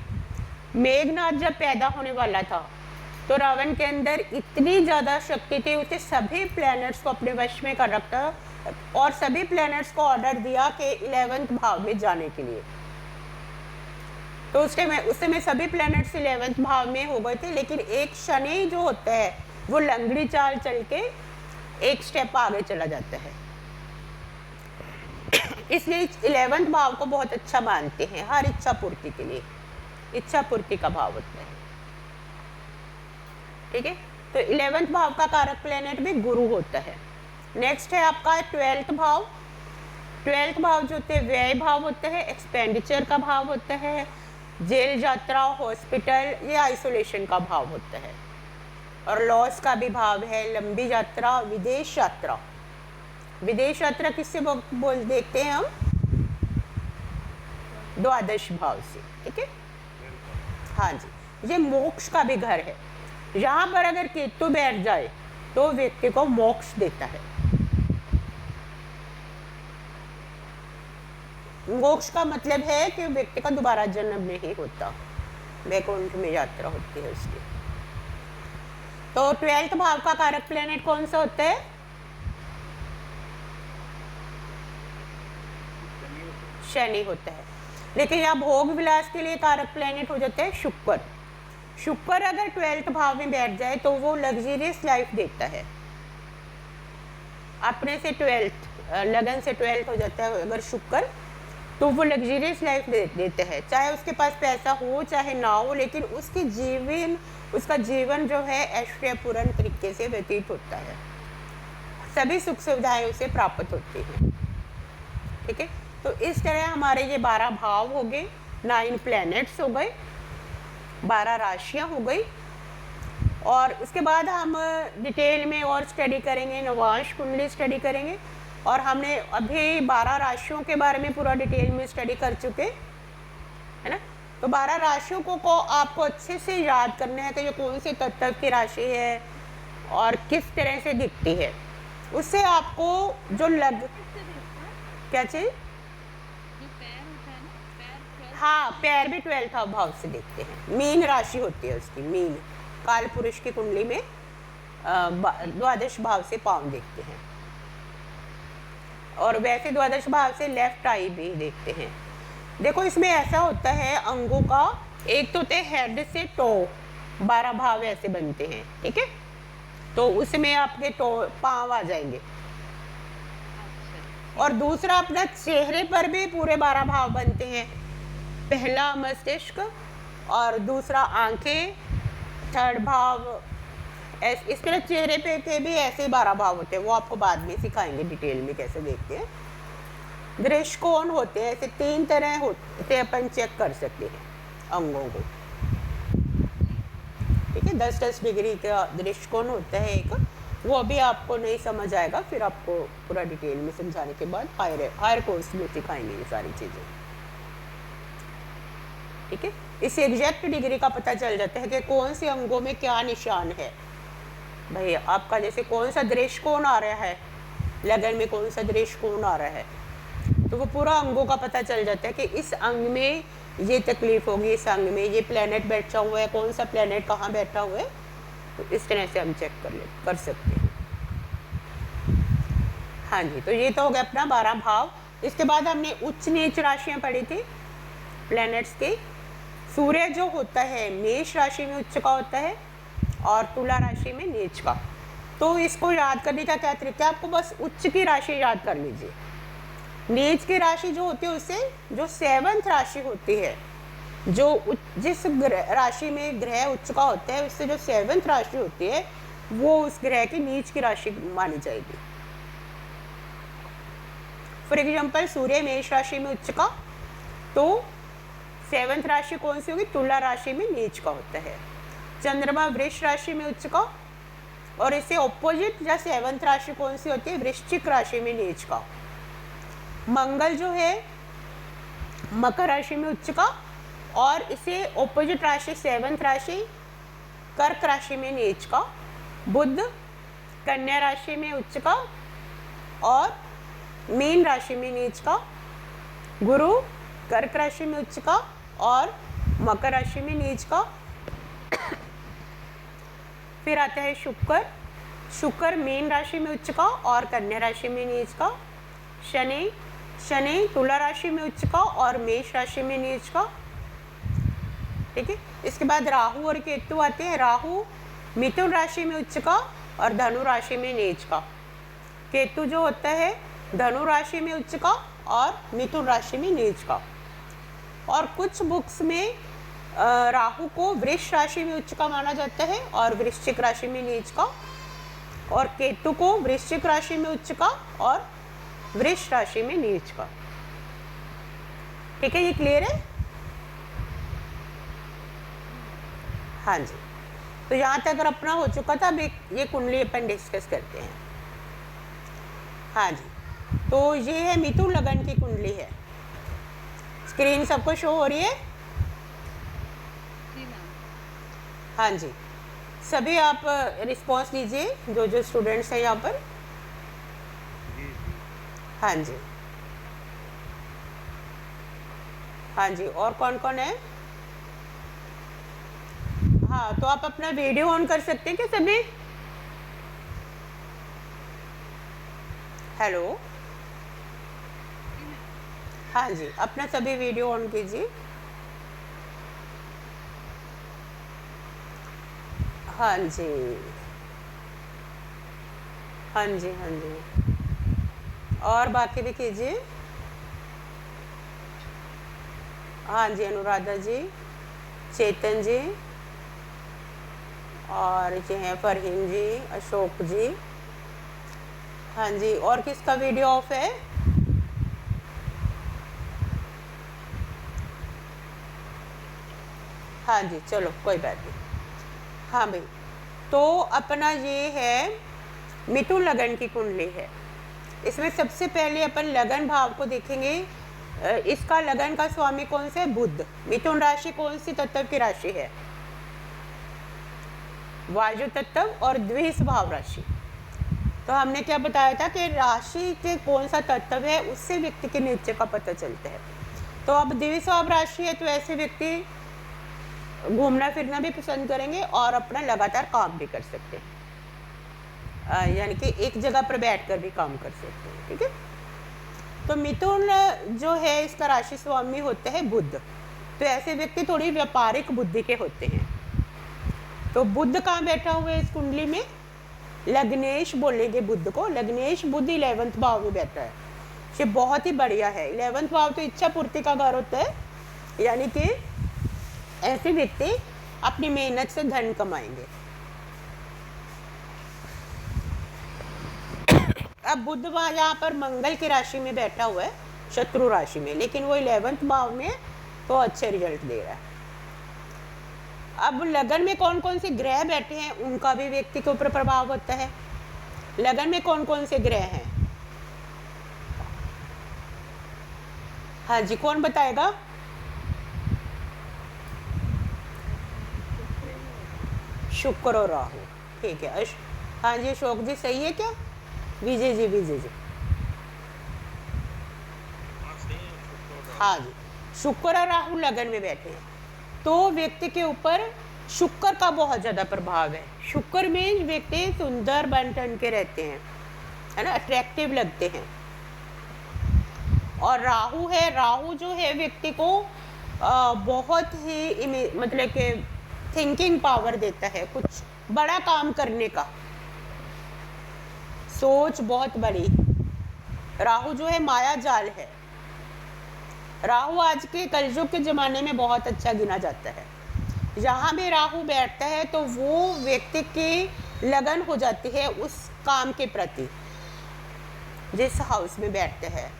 मेघनाथ जब पैदा होने वाला था, तो रावण के अंदर इतनी ज़्यादा शक्ति थी, उसने सभी प्लैनेट्स को अपने वश में कर रखा और सभी प्लैनेट्स को ऑर्डर दिया कि 11वां भाव में जाने के लिए। तो उस समय सभी प्लैनेट्स 11वां भाव में हो गए थे, लेकिन एक शनि जो होता है वो लंगड़ी चाल चल के एक स्टेप आगे चला जाता है। इसलिए 11वां भाव को बहुत अच्छा मानते हैं हर इच्छा पूर्ति के लिए। इच्छा पूर्ति का भाव होता है, ठीक है। तो 11वां भाव का कारक प्लेनेट भी गुरु होता है। नेक्स्ट है आपका 12वां भाव। 12वां भाव जो होते हैं व्यय भाव होता है, एक्सपेंडिचर का भाव होता है, जेल यात्रा, हॉस्पिटल, ये आइसोलेशन का भाव होता है। और लॉस का भी भाव है, लंबी यात्रा, विदेश यात्रा। विदेश यात्रा किससे देखते हैं हम? द्वादश भाव से, ठीक है। हाँ जी, ये मोक्ष का भी घर है। यहाँ पर अगर केतु बैठ जाए तो व्यक्ति को मोक्ष देता है। मोक्ष का मतलब है कि व्यक्ति का दोबारा जन्म नहीं होता, वैकुंठ में यात्रा होती है उसकी। तो 12वां भाव का कारक प्लेनेट कौन सा होता है? शनि होता है। लेकिन यहाँ भोग विलास के लिए कारक प्लेनेट हो जाता है शुक्र। शुक्र अगर 12वां भाव में बैठ जाए तो वो लग्जरियस लाइफ देता है। अपने से 12 लगन से 12 हो जाता है अगर शुक्र, तो वो लग्जरियस लाइफ देते हैं। चाहे उसके पास पैसा हो चाहे ना हो, लेकिन उसका जीवन जो है ऐश्वर्यपूर्ण तरीके से व्यतीत होता है। सभी सुख सुविधाएं उसे प्राप्त होती हैं, ठीक है। तो इस तरह हमारे ये 12 भाव हो गए, 9 प्लैनेट्स हो गए, 12 राशियाँ हो गई। और उसके बाद हम डिटेल में और स्टडी करेंगे, नवांश कुंडली स्टडी करेंगे। और हमने अभी 12 राशियों के बारे में पूरा डिटेल में स्टडी कर चुके, है ना। तो 12 राशियों को आपको अच्छे से याद करना है कि ये कौन से तत्व की राशि है और किस तरह से दिखती है। उससे आपको जो क्या चाहिए? हाँ, पैर भी 12वां भाव से देखते हैं। मीन राशि होती है उसकी, मीन। काल पुरुष की कुंडली में द्वादश भाव से पाँव देखते हैं, और वैसे द्वादश भाव से लेफ्ट आई भी देखते हैं। देखो, इसमें ऐसा होता है अंगों का, एक तो होते हैं हेड से टो, 12 भाव ऐसे बनते हैं, ठीक है। तो उसमें आपके टो पाँव आ जाएंगे। और दूसरा अपना चेहरे पर भी पूरे 12 भाव बनते हैं। पहला मस्तिष्क, और दूसरा आंखें, 3rd भाव। इस तरह चेहरे पे के भी ऐसे 12 भाव होते हैं, वो आपको बाद में सिखाएंगे डिटेल में कैसे देखते हैं। दृष्टिकोण होते हैं, ऐसे 3 तरह होते हैं, अपन चेक कर सकते हैं अंगों को, ठीक है। 10-10 डिग्री का दृष्टिकोण होता है एक, वो अभी आपको नहीं समझ आएगा, फिर आपको पूरा डिटेल में समझाने के बाद हायर कोर्स में सिखाएंगे ये सारी चीज़ें। ठीक है, इससे एग्जैक्ट डिग्री का पता चल जाता है कि कौन से अंगों में क्या निशान है। भाई आपका जैसे कौन सा दृष्टिकोण आ रहा है, लगन में कौन सा दृष्टिकोण आ रहा है, तो वो पूरा अंगों का पता चल जाता है कि इस अंग में ये तकलीफ होगी, इस अंग में ये प्लेनेट बैठा हुआ है, कौन सा प्लेनेट कहाँ बैठा हुआ है, तो इस तरह से हम चेक कर सकते हैं। हाँ जी, तो ये तो हो गया अपना 12 भाव। इसके बाद हमने उच्च नीच राशियाँ पढ़ी थी प्लैनेट्स की। सूर्य जो होता है मेष राशि में उच्च का होता है और तुला राशि में नीच का। तो इसको याद करने का क्या तरीका है, आपको बस उच्च की राशि याद कर लीजिए। नीच की राशि जो होती है उससे जो 7th राशि होती है, जो जिस राशि में ग्रह उच्च का होता है उससे जो 7th राशि होती है वो उस ग्रह की नीच की राशि मानी जाएगी। फॉर एग्जाम्पल सूर्य मेष राशि में उच्च का, तो 7th राशि कौन सी होगी, तुला राशि में नीच का होता है। चंद्रमा वृष राशि में उच्च का, और इससे ऑपोजिट या 7th राशि कौन सी होती है, वृश्चिक राशि में नीच का। मंगल जो है मकर राशि में उच्च का, और इसे ऑपोजिट राशि 7th राशि कर्क राशि में नीच का। बुध कन्या राशि में उच्च का और मीन राशि में नीच का। गुरु कर्क राशि में उच्च का और मकर राशि में नीच का। फिर आता है शुक्र मीन राशि में उच्च का और कन्या राशि में नीच का। शनि तुला राशि में उच्च का और मेष राशि में नीच का। ठीक है, इसके बाद राहु और केतु आते हैं। राहु मिथुन राशि में उच्च का और धनु राशि में नीच का। केतु जो होता है धनु राशि में उच्च का और मिथुन राशि में नीच का। और कुछ बुक्स में राहु को वृष राशि में उच्च का माना जाता है और वृश्चिक राशि में नीच का, और केतु को वृश्चिक राशि में उच्च का और वृष राशि में नीच का। ठीक है, ये क्लियर है? हाँ जी, तो यहाँ तक अगर अपना हो चुका था। अब ये कुंडली अपन डिस्कस करते हैं। हाँ जी, तो ये है मिथुन लगन की कुंडली है। स्क्रीन सबको शो हो रही है? जी मैम। हाँ जी, सभी आप रिस्पॉन्स दीजिए जो जो स्टूडेंट्स हैं यहाँ पर। हाँ जी, हाँ जी, और कौन कौन है? हाँ, तो आप अपना वीडियो ऑन कर सकते हैं क्या सभी? हेलो, हाँ जी, अपना सभी वीडियो ऑन कीजिए। हाँ जी, हाँ जी, हाँ जी, और बाकी भी कीजिए। हाँ जी, अनुराधा जी, चेतन जी, और ये हैं फरहीन जी, अशोक जी। हाँ जी, और किसका वीडियो ऑफ है? हाँ जी, चलो कोई बात नहीं। हाँ भाई, तो अपना ये है मिथुन लगन की कुंडली है। इसमें सबसे पहले अपन लगन भाव को देखेंगे। इसका लगन का स्वामी कौन सा है? बुध। मिथुन राशि कौन सी तत्व की राशि है? वायु तत्व और द्विस्वभाव राशि। तो हमने क्या बताया था कि राशि के कौन सा तत्व है उससे व्यक्ति के नीचे का पता चलता है। तो अब द्विस्वभाव राशि है, तो ऐसे व्यक्ति घूमना फिरना भी पसंद करेंगे और अपना लगातार काम भी कर सकते हैं, यानी कि एक जगह पर बैठकर भी काम कर सकते हैं। ठीक है, तो मिथुन जो है इसका राशि स्वामी होता है बुध। तो ऐसे व्यक्ति थोड़ी व्यापारिक बुद्धि के होते हैं। तो बुध कहाँ बैठा हुआ है इस कुंडली में? लग्नेश बोलेंगे बुध को। लग्नेश बुध 11th भाव में बैठा है। ये बहुत ही बढ़िया है। 11th भाव तो इच्छा पूर्ति का घर होता है, यानी कि ऐसे व्यक्ति अपनी मेहनत से धन कमाएंगे। अब बुध यहाँ पर मंगल की राशि में बैठा हुआ है, शत्रु राशि में, लेकिन वो 11th भाव में तो अच्छे रिजल्ट दे रहा है। अब लगन में कौन कौन से ग्रह बैठे हैं उनका भी व्यक्ति के ऊपर प्रभाव होता है। लगन में कौन कौन से ग्रह हैं? हाँ जी, कौन बताएगा? शुक्र और राहु। ठीक है। हाँ जी, अशोक जी सही है क्या? विजय जी, विजय जी। हाँ जी, शुक्र और राहु लगन में बैठे हैं तो व्यक्ति के ऊपर शुक्र का बहुत ज़्यादा प्रभाव है। शुक्र में व्यक्ति सुंदर बन ठन के रहते हैं, है ना, अट्रैक्टिव लगते हैं। और राहु है, राहु जो है व्यक्ति को बहुत ही मतलब कि थिंकिंग पावर देता है, कुछ बड़ा काम करने का, सोच बहुत बड़ी। राहु जो है माया जाल है। राहु आज के कलयुग के ज़माने में बहुत अच्छा गिना जाता है। जहाँ भी राहु बैठता है तो वो व्यक्ति की लगन हो जाती है उस काम के प्रति। जिस हाउस में बैठते हैं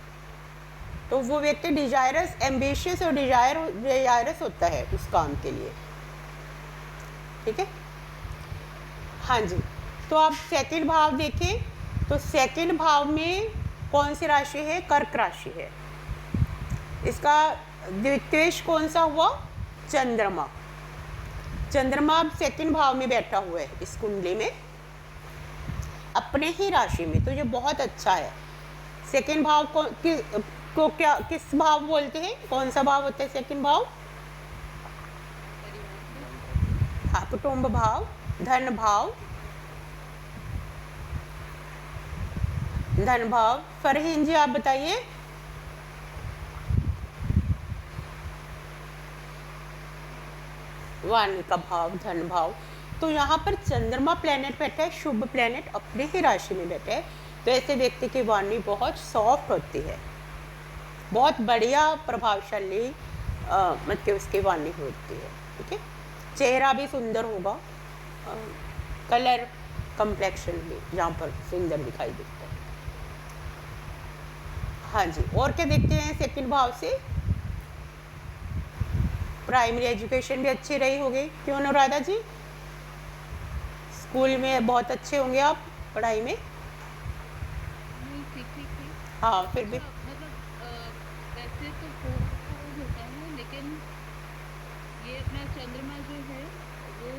तो वो व्यक्ति डिजायरस, एम्बिशियस और डिजायरस होता है उस काम के लिए। ठीक है। हाँ जी, तो आप सेकंड भाव देखें तो सेकंड भाव में कौन सी राशि है? कर्क राशि है। इसका द्वितीयेश कौन सा हुआ? चंद्रमा। चंद्रमा अब सेकंड भाव में बैठा हुआ है इस कुंडली में, अपने ही राशि में, तो ये बहुत अच्छा है। सेकंड भाव को किस भाव बोलते हैं? कौन सा भाव होता है सेकंड भाव? हाँ, कुटुंब भाव, धन भाव, धन भाव। फरहीन जी आप बताइए। वाणी का भाव, धन भाव। तो यहाँ पर चंद्रमा प्लेनेट बैठा है, शुभ प्लेनेट अपने ही राशि में बैठा है, तो ऐसे व्यक्ति की वाणी बहुत सॉफ्ट होती है, बहुत बढ़िया प्रभावशाली मतलब उसकी वाणी होती है। ठीक है। चेहरा भी सुंदर होगा, कलर कम्प्लेक्शन भी यहाँ पर सुंदर दिखाई देता है। हाँ जी, और क्या देखते हैं सेकंड भाव से? प्राइमरी एजुकेशन भी अच्छी रही होगी, क्यों अनुराधा जी? स्कूल में बहुत अच्छे होंगे आप पढ़ाई में। नहीं, ठीक ठीक थी। हाँ, फिर भी मतलब वैसे तो फोर्थ होता है, लेकिन ये अपना चंद्रमा जो है वो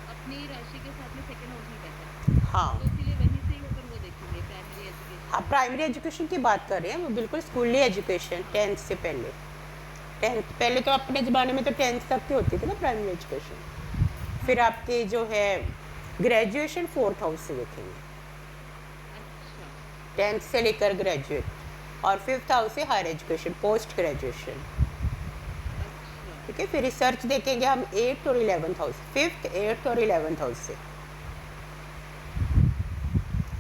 अपनी राशि के साथ में सेकंड हाउस में बैठा है, हाँ तो इसीलिए वहीं से ही अगर वो देखेंगे प्राइमरी एजुकेशन। हाँ, प्राइमरी एजुकेशन की बात कर रहे हैं वो, बिल्कुल स्कूली एजुकेशन, 10th से पहले। 10th पहले तो अपने ज़माने में तो 10th तक की होती थी ना प्राइमरी एजुकेशन। फिर आपकी जो है ग्रेजुएशन 4th हाउस से देखेंगे, अच्छा 10th से लेकर ग्रेजुएट, और 5th हाउस से हायर एजुकेशन, पोस्ट ग्रेजुएशन। अच्छा ठीक है। फिर रिसर्च देखेंगे हम 8th और 11th हाउस, 5th, 8th और 11th हाउस से,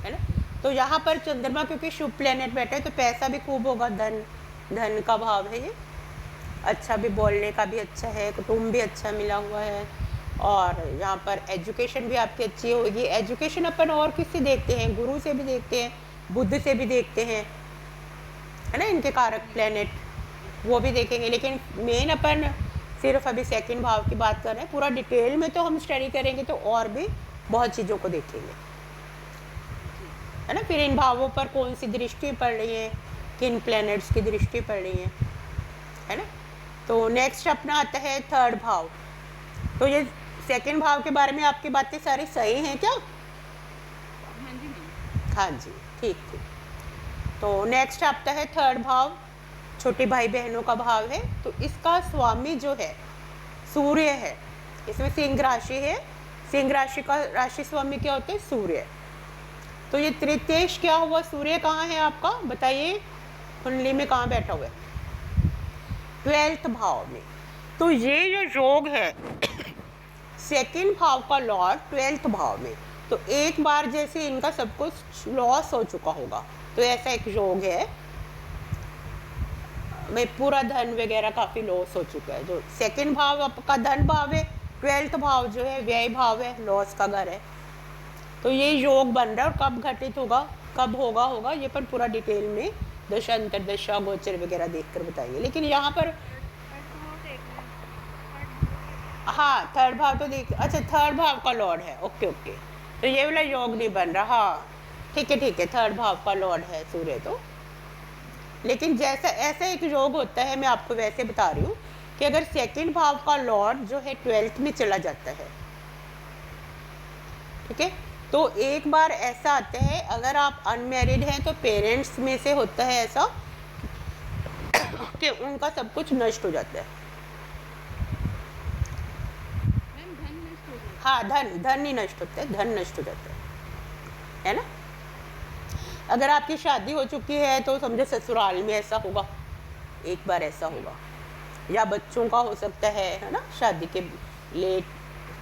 है ना। तो यहाँ पर चंद्रमा क्योंकि शुभ प्लेनेट बैठा है तो पैसा भी खूब होगा, धन का भाव है ये, अच्छा भी, बोलने का भी अच्छा है, कुटुंब भी अच्छा मिला हुआ है, और यहाँ पर एजुकेशन भी आपकी अच्छी होगी। एजुकेशन अपन और किससे देखते हैं? गुरु से भी देखते हैं, बुध से भी देखते हैं, है ना, इनके कारक प्लेनेट वो भी देखेंगे। लेकिन मेन अपन सिर्फ अभी सेकंड भाव की बात कर रहे हैं, पूरा डिटेल में तो हम स्टडी करेंगे तो और भी बहुत चीज़ों को देखेंगे, है ना। फिर इन भावों पर कौन सी दृष्टि पड़ रही है, किन प्लैनेट्स की दृष्टि पड़ रही है ना। तो नेक्स्ट अपना आता है थर्ड भाव। तो ये सेकंड भाव के बारे में आपकी बातें सारी सही हैं क्या? हाँ जी मैम। हाँ जी, ठीक ठीक। तो नेक्स्ट आता है थर्ड भाव, छोटे भाई बहनों का भाव है। तो इसका स्वामी जो है सूर्य है, इसमें सिंह राशि है, सिंह राशि का राशि स्वामी क्या होते हैं? सूर्य। तो ये तृतीयेश क्या हुआ? सूर्य कहाँ है आपका, बताइए कुंडली में कहाँ बैठा हुआ है? 12th भाव में। तो ये जो योग है सेकंड भाव का लॉर्ड 12th भाव में, तो एक बार जैसे इनका सब कुछ लॉस हो चुका होगा, तो ऐसा एक योग है, में पूरा धन वगैरह काफ़ी लॉस हो चुका है। जो सेकंड भाव आपका धन भाव है, 12th भाव जो है व्यय भाव है, लॉस का घर है। तो ये योग बन रहा है, और कब घटित होगा, कब होगा ये पर पूरा डिटेल में दशा अंतरदशा गोचर वगैरह देखकर बताएंगे। लेकिन यहाँ पर हाँ थर्ड भाव तो देख, अच्छा थर्ड भाव का लॉर्ड है, ओके ओके, तो ये वाला योग नहीं बन रहा, हाँ ठीक है, थर्ड भाव का लॉर्ड है सूर्य तो। लेकिन जैसा ऐसा एक योग होता है, मैं आपको वैसे बता रही हूँ कि अगर सेकंड भाव का लॉर्ड जो है 12th में चला जाता है, ठीक है, तो एक बार ऐसा आता है, अगर आप अनमैरिड हैं तो पेरेंट्स में से होता है ऐसा कि उनका सब कुछ नष्ट हो जाता है। मैम धन नष्ट हो जाता हाँ धन ही नष्ट होता है, धन नष्ट हो जाता है ना। अगर आपकी शादी हो चुकी है तो समझो ससुराल में ऐसा होगा, एक बार ऐसा होगा, या बच्चों का हो सकता है ना, शादी के लेट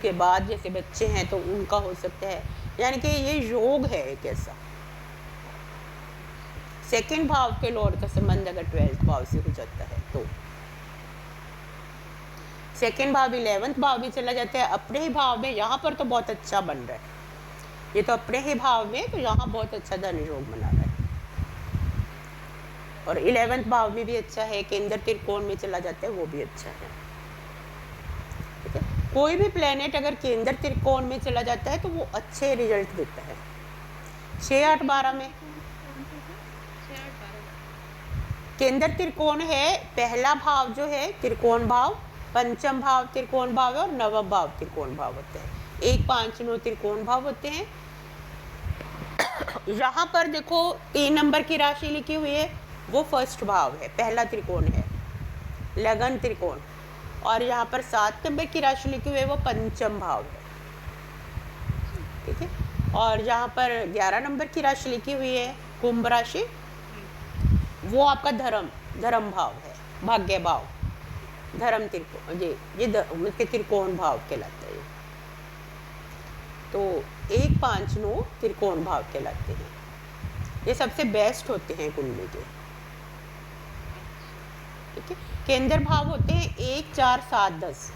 के बाद जैसे बच्चे हैं तो उनका हो सकता है, यानी कि ये योग है एक ऐसा। सेकंड भाव के लॉर्ड का संबंध अगर 12th भाव से हो जाता है तो सेकंड भाव 11th भाव भी चला जाता है अपने ही भाव में, यहाँ पर तो बहुत अच्छा बन रहा है, ये तो अपने ही भाव में, तो यहाँ बहुत अच्छा धन योग बना रहा है। और 11th भाव में भी अच्छा है, केंद्र त्रिकोण में चला जाता है, वो भी अच्छा है, ठीक है। कोई भी प्लेनेट अगर केंद्र त्रिकोण में चला जाता है तो वो अच्छे रिजल्ट देता है। 6 8 12 में कौन सा था? 6 8 12 केंद्र त्रिकोण है, पहला भाव जो है त्रिकोण भाव, पंचम भाव त्रिकोण भाव और नवम भाव त्रिकोण भाव होते हैं, 1 5 9 त्रिकोण भाव होते हैं। यहाँ पर देखो 3 नंबर की राशि लिखी हुई है, वो फर्स्ट भाव है, पहला त्रिकोण है, लगन त्रिकोण। और यहाँ पर 7 नंबर की राशि लिखी हुई है, वो पंचम भाव है, ठीक है। और यहाँ पर 11 नंबर की राशि लिखी हुई है, कुंभ राशि, वो आपका धर्म भाव है, भाग्य भाव, धर्म त्रिकोण, ये त्रिकोण भाव कहलाता है। तो 1 5 9 त्रिकोण भाव कहलाते हैं, ये सबसे बेस्ट होते हैं कुंडली के, ठीक है। केंद्र भाव होते हैं 1 4 7 10,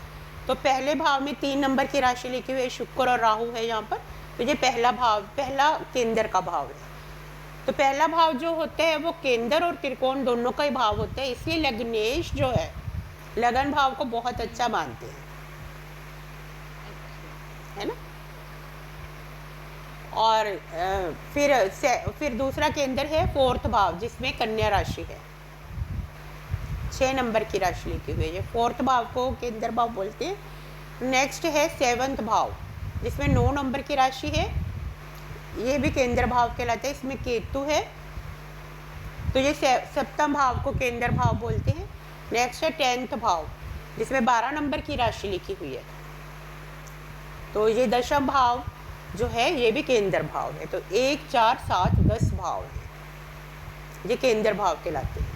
तो पहले भाव में 3 नंबर की राशि लिखी हुई है, शुक्र और राहु है यहाँ पर, तो ये पहला भाव, पहला केंद्र का भाव है। तो पहला भाव जो होता है वो केंद्र और त्रिकोण दोनों का ही भाव होता है, इसलिए लग्नेश जो है लगन भाव को बहुत अच्छा मानते हैं, है ना। और फिर दूसरा केंद्र है 4th भाव, जिसमें कन्या राशि है, 6 नंबर की राशि लिखी हुई है, 4th भाव को केंद्र भाव बोलते हैं। नेक्स्ट है 7th भाव, जिसमें 9 नंबर की राशि है, ये भी केंद्र भाव कहलाता है, इसमें केतु है, तो ये 7th भाव को केंद्र भाव बोलते हैं। नेक्स्ट है 10th भाव, जिसमें 12 नंबर की राशि लिखी हुई है, तो ये 10th भाव जो है ये भी केंद्र भाव है। तो 1 4 7 10 भाव है, ये केंद्र भाव कहलाते हैं।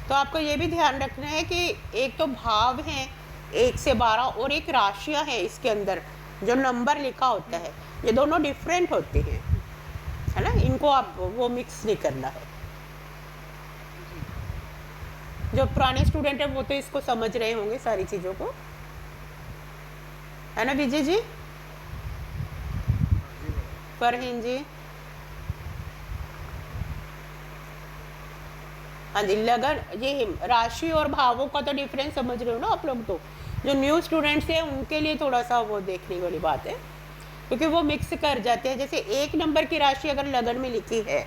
तो आपको ये भी ध्यान रखना है कि एक तो भाव हैं 1 से 12 और एक राशियां हैं इसके अंदर, जो नंबर लिखा होता है ये दोनों डिफरेंट होते हैं, है ना, इनको आप वो मिक्स नहीं करना है। जो पुराने स्टूडेंट हैं वो तो इसको समझ रहे होंगे सारी चीज़ों को, है ना विजय जी, फरहीन जी, हाँ जी। लगन, ये राशि और भावों का तो डिफरेंस समझ रहे हो ना आप लोग, तो जो न्यू स्टूडेंट्स हैं उनके लिए थोड़ा सा वो देखने वाली बात है, क्योंकि वो मिक्स कर जाते हैं। जैसे 1 नंबर की राशि अगर लगन में लिखी है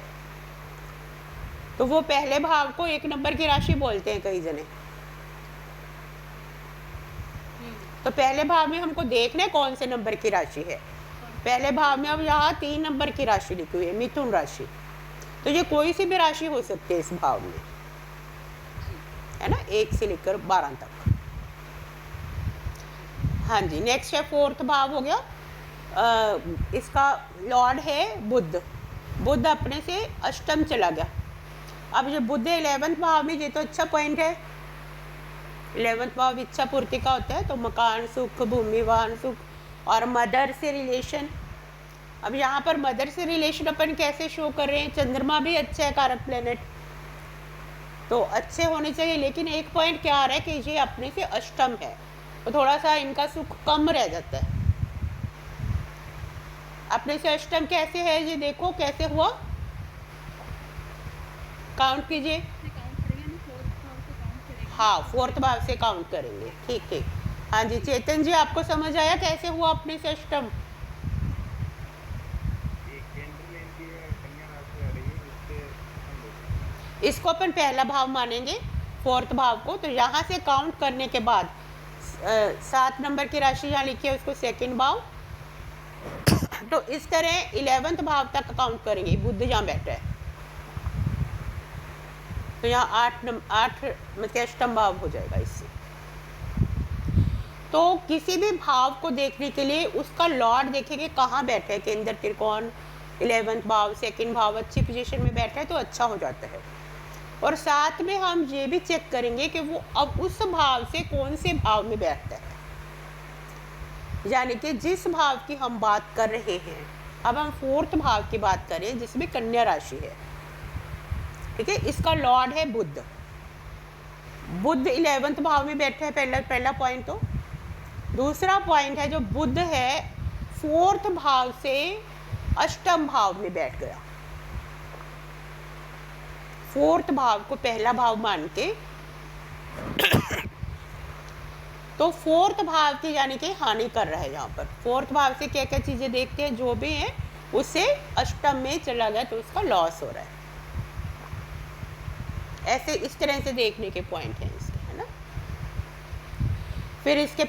तो वो पहले भाव को 1 नंबर की राशि बोलते हैं कई जने, तो पहले भाव में हमको देखना है कौन से नंबर की राशि है। पहले भाव में अब यहाँ 3 नंबर की राशि लिखी हुई है, मिथुन राशि, तो ये कोई सी भी राशि हो सकती है इस भाव में, है ना, 1 से लेकर 12 तक। हाँ जी। नेक्स्ट है 4th भाव हो गया, इसका लॉर्ड है बुध, बुध अपने से अष्टम चला गया। अब ये बुध 11th भाव में, ये तो अच्छा पॉइंट है, 11th भाव इच्छा पूर्ति का होता है, तो मकान सुख, भूमि वाहन सुख और मदर से रिलेशन। अब यहाँ पर मदर से रिलेशन अपन कैसे शो कर रहे हैं, चंद्रमा भी अच्छा है कारक प्लेनेट, तो अच्छे होने चाहिए, लेकिन एक पॉइंट क्या आ रहा है कि ये अपने से अष्टम है, तो थोड़ा सा इनका सुख कम रह जाता है। अपने से अष्टम कैसे है ये देखो कैसे हुआ, काउंट कीजिए। से काउंट करेंगे ना, 4th भाव से काउंट करेंगे। हाँ 4th भाव से काउंट करेंगे, ठीक ठीक। हाँ जी चेतन जी, आपको समझ आया कैसे हुआ अपने सिस्टम? एक केंद्र में इनकी कन्या राशि आ रही है, इससे संबंध होता है। इसको अपन पहला भाव मानेंगे, फोर्थ भाव को। तो यहाँ से काउंट करने के बाद 7 नंबर की राशि यहाँ लिखी है उसको सेकंड भाव। तो इस तरह 11वें भाव तक काउंट करेंगे। बुध यहाँ बैठा है तो यहाँ 8 मतलब अष्टम भाव हो जाएगा इससे। तो किसी भी भाव को देखने के लिए उसका लॉर्ड देखेंगे कहाँ बैठा है, केंद्र त्रिकोण 11वें भाव सेकंड भाव अच्छी पोजीशन में बैठा है तो अच्छा हो जाता है। और साथ में हम ये भी चेक करेंगे कि वो अब उस भाव से कौन से भाव में बैठता है, यानी कि जिस भाव की हम बात कर रहे हैं। अब हम फोर्थ भाव की बात करें जिसमें कन्या राशि है, ठीक है। इसका लॉर्ड है बुध। बुध 11वें भाव में बैठा है, पहला पॉइंट। तो दूसरा पॉइंट है जो बुध है फोर्थ भाव से अष्टम भाव में बैठ गया। फोर्थ भाव को पहला भाव मान के तो फोर्थ भाव की यानी कि हानि कर रहा है। यहाँ पर फोर्थ भाव से क्या क्या चीजें देखते हैं, जो भी है उससे अष्टम में चला गया तो उसका लॉस हो रहा है। ऐसे इस तरह से देखने के पॉइंट हैं इसके, है ना। फिर इसके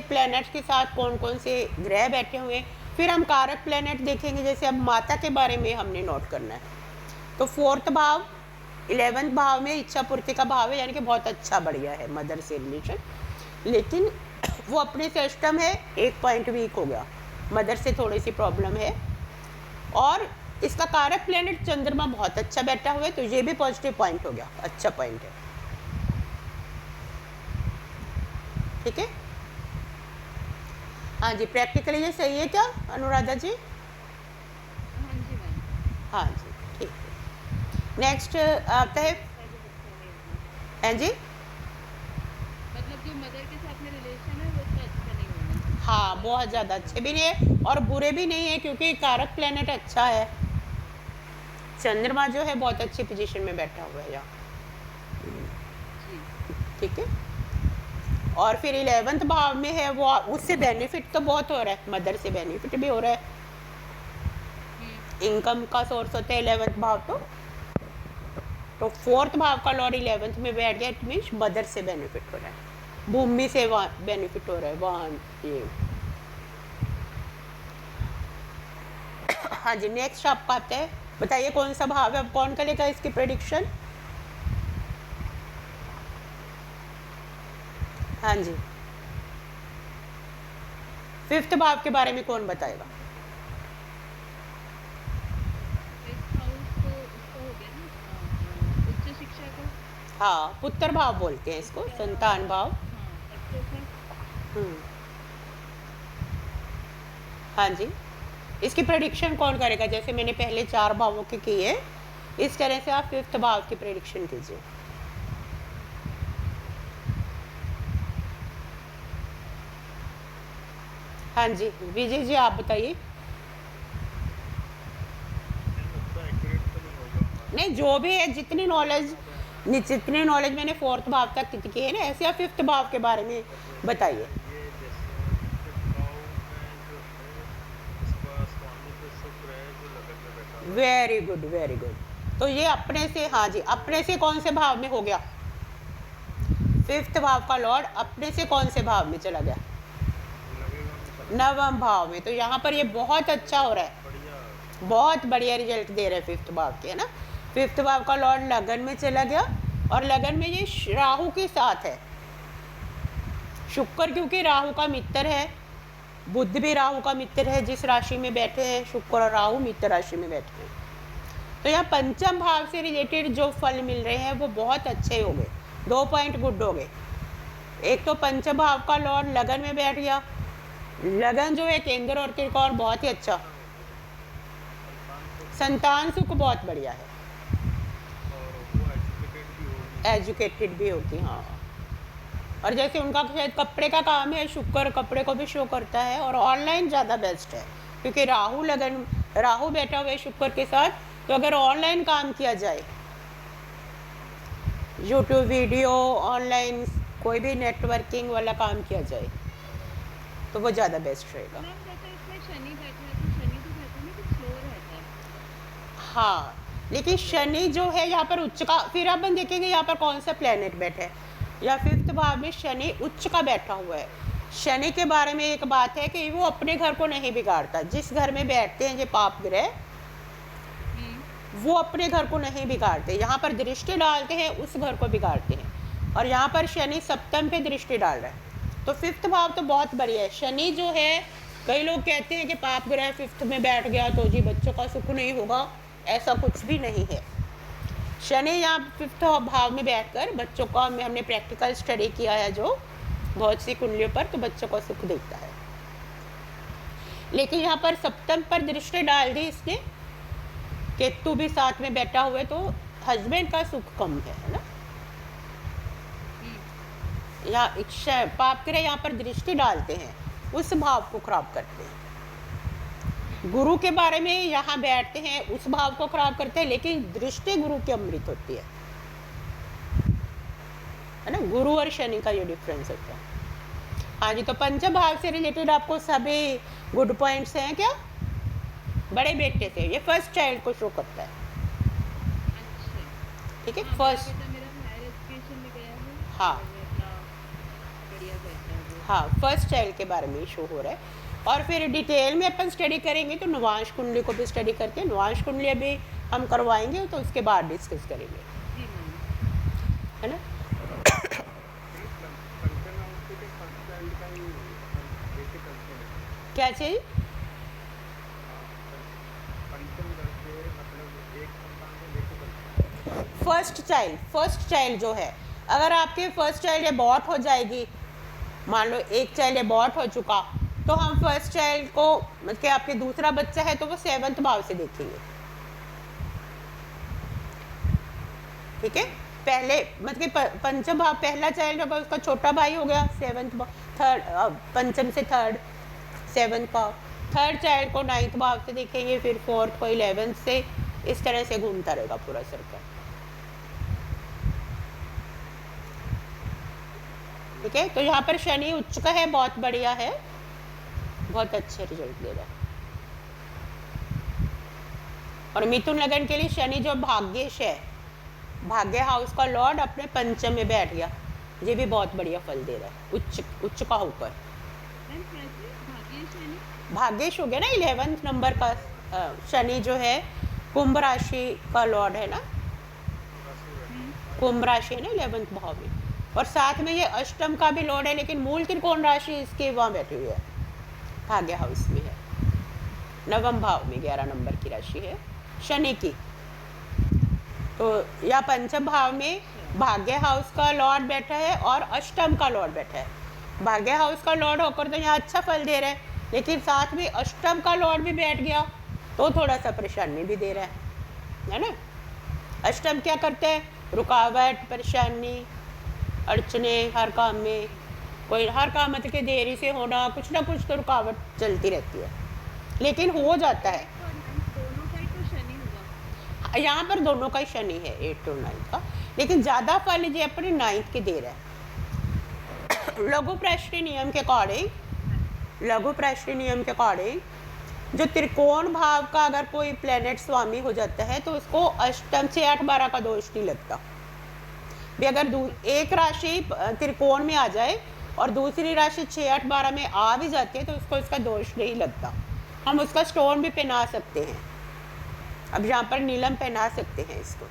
प्लैनेट्स के साथ कौन कौन से ग्रह बैठे हुए हैं। फिर हम कारक प्लैनेट देखेंगे। जैसे अब माता के बारे में हमने नोट करना है तो फोर्थ भाव 11वें भाव में इच्छा पूर्ति का भाव है, यानी कि बहुत अच्छा बढ़िया है मदर से रिलेशन। लेकिन वो अपने से अष्टम है, एक पॉइंट वीक हो गया, मदर से थोड़ी सी प्रॉब्लम है। और इसका कारक प्लैनेट चंद्रमा बहुत अच्छा बैठा हुआ है तो ये भी पॉजिटिव पॉइंट हो गया, अच्छा पॉइंट है, ठीक है। हाँ जी, प्रैक्टिकली ये सही है क्या अनुराधा जी? हाँ जी मैम। हाँ जी ठीक है। नेक्स्ट आता है, हाँ जी, मतलब जो मदर के साथ में रिलेशन है वो तो अच्छा नहीं होना। हाँ बहुत ज़्यादा अच्छे भी नहीं है और बुरे भी नहीं है, क्योंकि कारक प्लैनेट अच्छा है। चंद्रमा जो है बहुत अच्छी पोजीशन में बैठा हुआ है यहाँ, ठीक है। और फिर 11वें भाव में है वो, उससे बेनिफिट तो बहुत हो रहा है, मदर से बेनिफिट भी हो रहा है, इनकम का सोर्स होता है 11वें भाव। तो फोर्थ भाव का लॉर्ड 11वें में बैठ गया, इट मीन्स मदर से बेनिफिट हो रहा है, भूमि से बेनिफिट हो रहा है वहाँ ये। हाँ जी, नेक्स्ट आपका आता है, बताइए कौन सा भाव है, अब कौन करेगा इसकी प्रेडिक्शन? हाँ जी, फिफ्थ भाव के बारे में कौन बताएगा? फिफ्थ हाउस तो उसका हो गया ना, उच्च शिक्षा का। हाँ, पुत्र भाव बोलते हैं इसको, संतान भाव। हाँ सक्सेस है। हाँ जी, इसकी प्रेडिक्शन कौन करेगा? जैसे मैंने पहले 4 भावों की की है, इस तरह से आप फिफ्थ भाव की प्रेडिक्शन कीजिए। हाँ जी विजय जी, आप बताइए। उतना एक्यूरेट तो नहीं होगा हमारा। नहीं, जो भी है जितनी नॉलेज मैंने फोर्थ भाव तक की है ना, ऐसे आप फिफ्थ भाव के बारे में बताइए। ये जैसे फिफ्थ भाव में जो है इसका स्वामित्व शुक्र है जो लगन में बैठा हुआ है। Very good very good. तो ये अपने से, हाँ जी, अपने से कौन से भाव में हो गया? फिफ्थ भाव का लॉर्ड अपने से कौन से भाव में चला गया? लगेगा में चला नवम भाव में। तो यहाँ पर ये बहुत अच्छा हो रहा है, बढ़िया। बहुत बढ़िया रिजल्ट दे रहे हैं फिफ्थ भाव के, है ना। फिफ्थ भाव का लॉर्ड लगन में चला गया और लगन में ये राहु के साथ है। शुक्र क्योंकि राहु का मित्र है, बुध भी राहु का मित्र है, जिस राशि में बैठे हैं शुक्र और राहु मित्र राशि में बैठे हैं। तो यहाँ पंचम भाव से रिलेटेड जो फल मिल रहे हैं वो बहुत अच्छे हो गए, 2 पॉइंट गुड हो गए। एक तो पंचम भाव का लॉर्ड लगन में बैठ गया, लगन जो है केंद्र और त्रिकोण बहुत ही अच्छा, संतान सुख बहुत बढ़िया है, और वो एजुकेटेड भी होगी, हाँ। और जैसे उनका शायद कपड़े का काम है, शुक्र कपड़े को भी शो करता है, और ऑनलाइन ज़्यादा बेस्ट है क्योंकि राहु बैठा हुआ है शुक्र के साथ। तो अगर ऑनलाइन काम किया जाए, यूट्यूब वीडियो, ऑनलाइन कोई भी नेटवर्किंग वाला काम किया जाए तो वो ज़्यादा बेस्ट रहेगा। मैम जैसे इसमें शनि बैठा है तो शनि तो कहते हैं ना कि स्लो रहता है। हाँ, लेकिन शनि जो है यहाँ पर उच्च का, फिर अपन देखेंगे यहाँ पर कौन सा प्लेनेट बैठा है। या फिफ्थ भाव में शनि उच्च का बैठा हुआ है। शनि के बारे में एक बात है कि वो अपने घर को नहीं बिगाड़ता। जिस घर में बैठते हैं ये पाप ग्रह, वो अपने घर को नहीं बिगाड़ते, यहाँ पर दृष्टि डालते हैं उस घर को बिगाड़ते हैं। और यहाँ पर शनि सप्तम पे दृष्टि डाल रहा है, तो फिफ्थ भाव तो बहुत बढ़िया है। शनि जो है, कई लोग कहते हैं कि पाप ग्रह फिफ्थ में बैठ गया तो जी बच्चों का सुख नहीं होगा, ऐसा कुछ भी नहीं है। शनि यहाँ फिफ्थ भाव में बैठकर बच्चों का, हमने प्रैक्टिकल स्टडी किया है जो बहुत सी कुंडलियों पर, तो बच्चों को सुख देता है। लेकिन यहाँ पर सप्तम पर दृष्टि डाल दी इसने, केतु भी साथ में बैठा हुआ है, तो हस्बैंड का सुख कम है ना। यहाँ इच्छा पाप ग्रह यहाँ पर दृष्टि डालते हैं, उस भाव को खराब करते हैं। गुरु के बारे में यहाँ बैठते हैं, उस भाव को खराब करते हैं, लेकिन दृष्टि गुरु की अमृत होती है ना। गुरु और शनि का ये डिफरेंस होता है। हाँ जी, तो पंचम भाव से रिलेटेड आपको सभी गुड पॉइंट्स हैं क्या? बड़े बेटे से, ये फर्स्ट चाइल्ड को शो करता है, अच्छा। ठीक है। हाँ, फर्स्ट, बड़ा बेटा मेरा हायर एजुकेशन में गया है। हाँ और वो अपना बढ़िया करता है वो। हाँ, फर्स्ट चाइल्ड के बारे में शो हो रहा है। और फिर डिटेल में अपन स्टडी करेंगे तो नवांश कुंडली को भी स्टडी करके, नवांश कुंडली अभी हम करवाएंगे तो उसके बाद डिस्कस करेंगे, जी मैम। है ना। क्या चाहिए? फर्स्ट चाइल्ड जो है, अगर आपके फर्स्ट चाइल्ड अबॉर्ट हो जाएगी, मान लो एक चाइल्ड अबॉर्ट हो चुका, तो हम फर्स्ट चाइल्ड को, मतलब कि आपके दूसरा बच्चा है तो वो 7th भाव से देखेंगे, ठीक है। पहले मतलब कि पंचम भाव, पहला चाइल्ड होगा उसका छोटा भाई हो गया 7th भाव, थर्ड, पंचम से थर्ड 7th भाव, थर्ड चाइल्ड को 9th भाव से देखेंगे, फिर 4th को 11th से, इस तरह से घूमता रहेगा पूरा सर्कल, ठीक है। तो यहाँ पर शनि उच्च का है, बहुत बढ़िया है, बहुत अच्छे रिजल्ट दे रहा है। और मिथुन लगन के लिए शनि जो भाग्येश है, भाग्य हाउस का लॉर्ड अपने पंचम में बैठ गया, ये भी बहुत बढ़िया फल दे रहा है, उच्च का होकर। मैम कैसे भाग्येश है ना? भाग्येश हो गया ना, 11th नंबर का शनि जो है कुंभ राशि का लॉर्ड है ना, कुंभ राशि है ना 11th भाव में, और साथ में ये अष्टम का भी लॉर्ड है, लेकिन मूल त्रिकोण राशि इसके वहाँ बैठी हुई है, भाग्य हाउस में है, नवम भाव में 11 नंबर की राशि है शनि की। तो या पंचम भाव में भाग्य हाउस का लॉर्ड बैठा है और अष्टम का लॉर्ड बैठा है। भाग्य हाउस का लॉर्ड होकर तो यहाँ अच्छा फल दे रहा है, लेकिन साथ में अष्टम का लॉर्ड भी बैठ गया तो थोड़ा सा परेशानी भी दे रहा है ना। अष्टम क्या करते हैं? रुकावट, परेशानी, अड़चने, हर काम में कोई, हर काम मतलब कि देरी से होना, कुछ ना कुछ तो रुकावट चलती रहती है, लेकिन हो जाता है। दोनों का ही तो शनि होगा। यहाँ पर दोनों का ही शनि है, 8 और 9 का, लेकिन ज़्यादा फल जो अपने 9th के दे रहा है। लघु पृष्ठीय नियम के अकॉर्डिंग, लघु पृष्ठीय नियम के अकॉर्डिंग जो त्रिकोण भाव का अगर कोई प्लेनेट स्वामी हो जाता है तो उसको अष्टम 6, 8, 12 का दोष नहीं लगता भी। अगर एक राशि त्रिकोण में आ जाए और दूसरी राशि 6, 8, 12 में आ भी जाती है तो उसको इसका दोष नहीं लगता। हम उसका स्टोन भी पहना सकते हैं, अब यहाँ पर नीलम पहना सकते हैं इसको,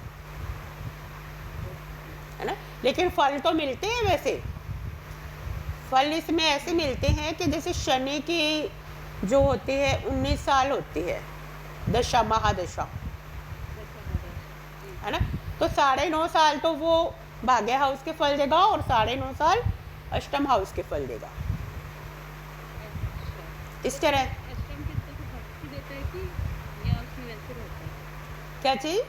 है ना। लेकिन फल तो मिलते हैं, वैसे फल इसमें ऐसे मिलते हैं कि जैसे शनि की जो होती है 19 साल होती है दशा, महादशा, है ना, तो 9.5 साल तो वो भाग्य हाउस के फल देगा और 9.5 साल अष्टम हाउस के फल देगा, इस तरह। अष्टम किसको तो भक्ति देता है कि या उसमें वैसे रहता है? क्या चीज़?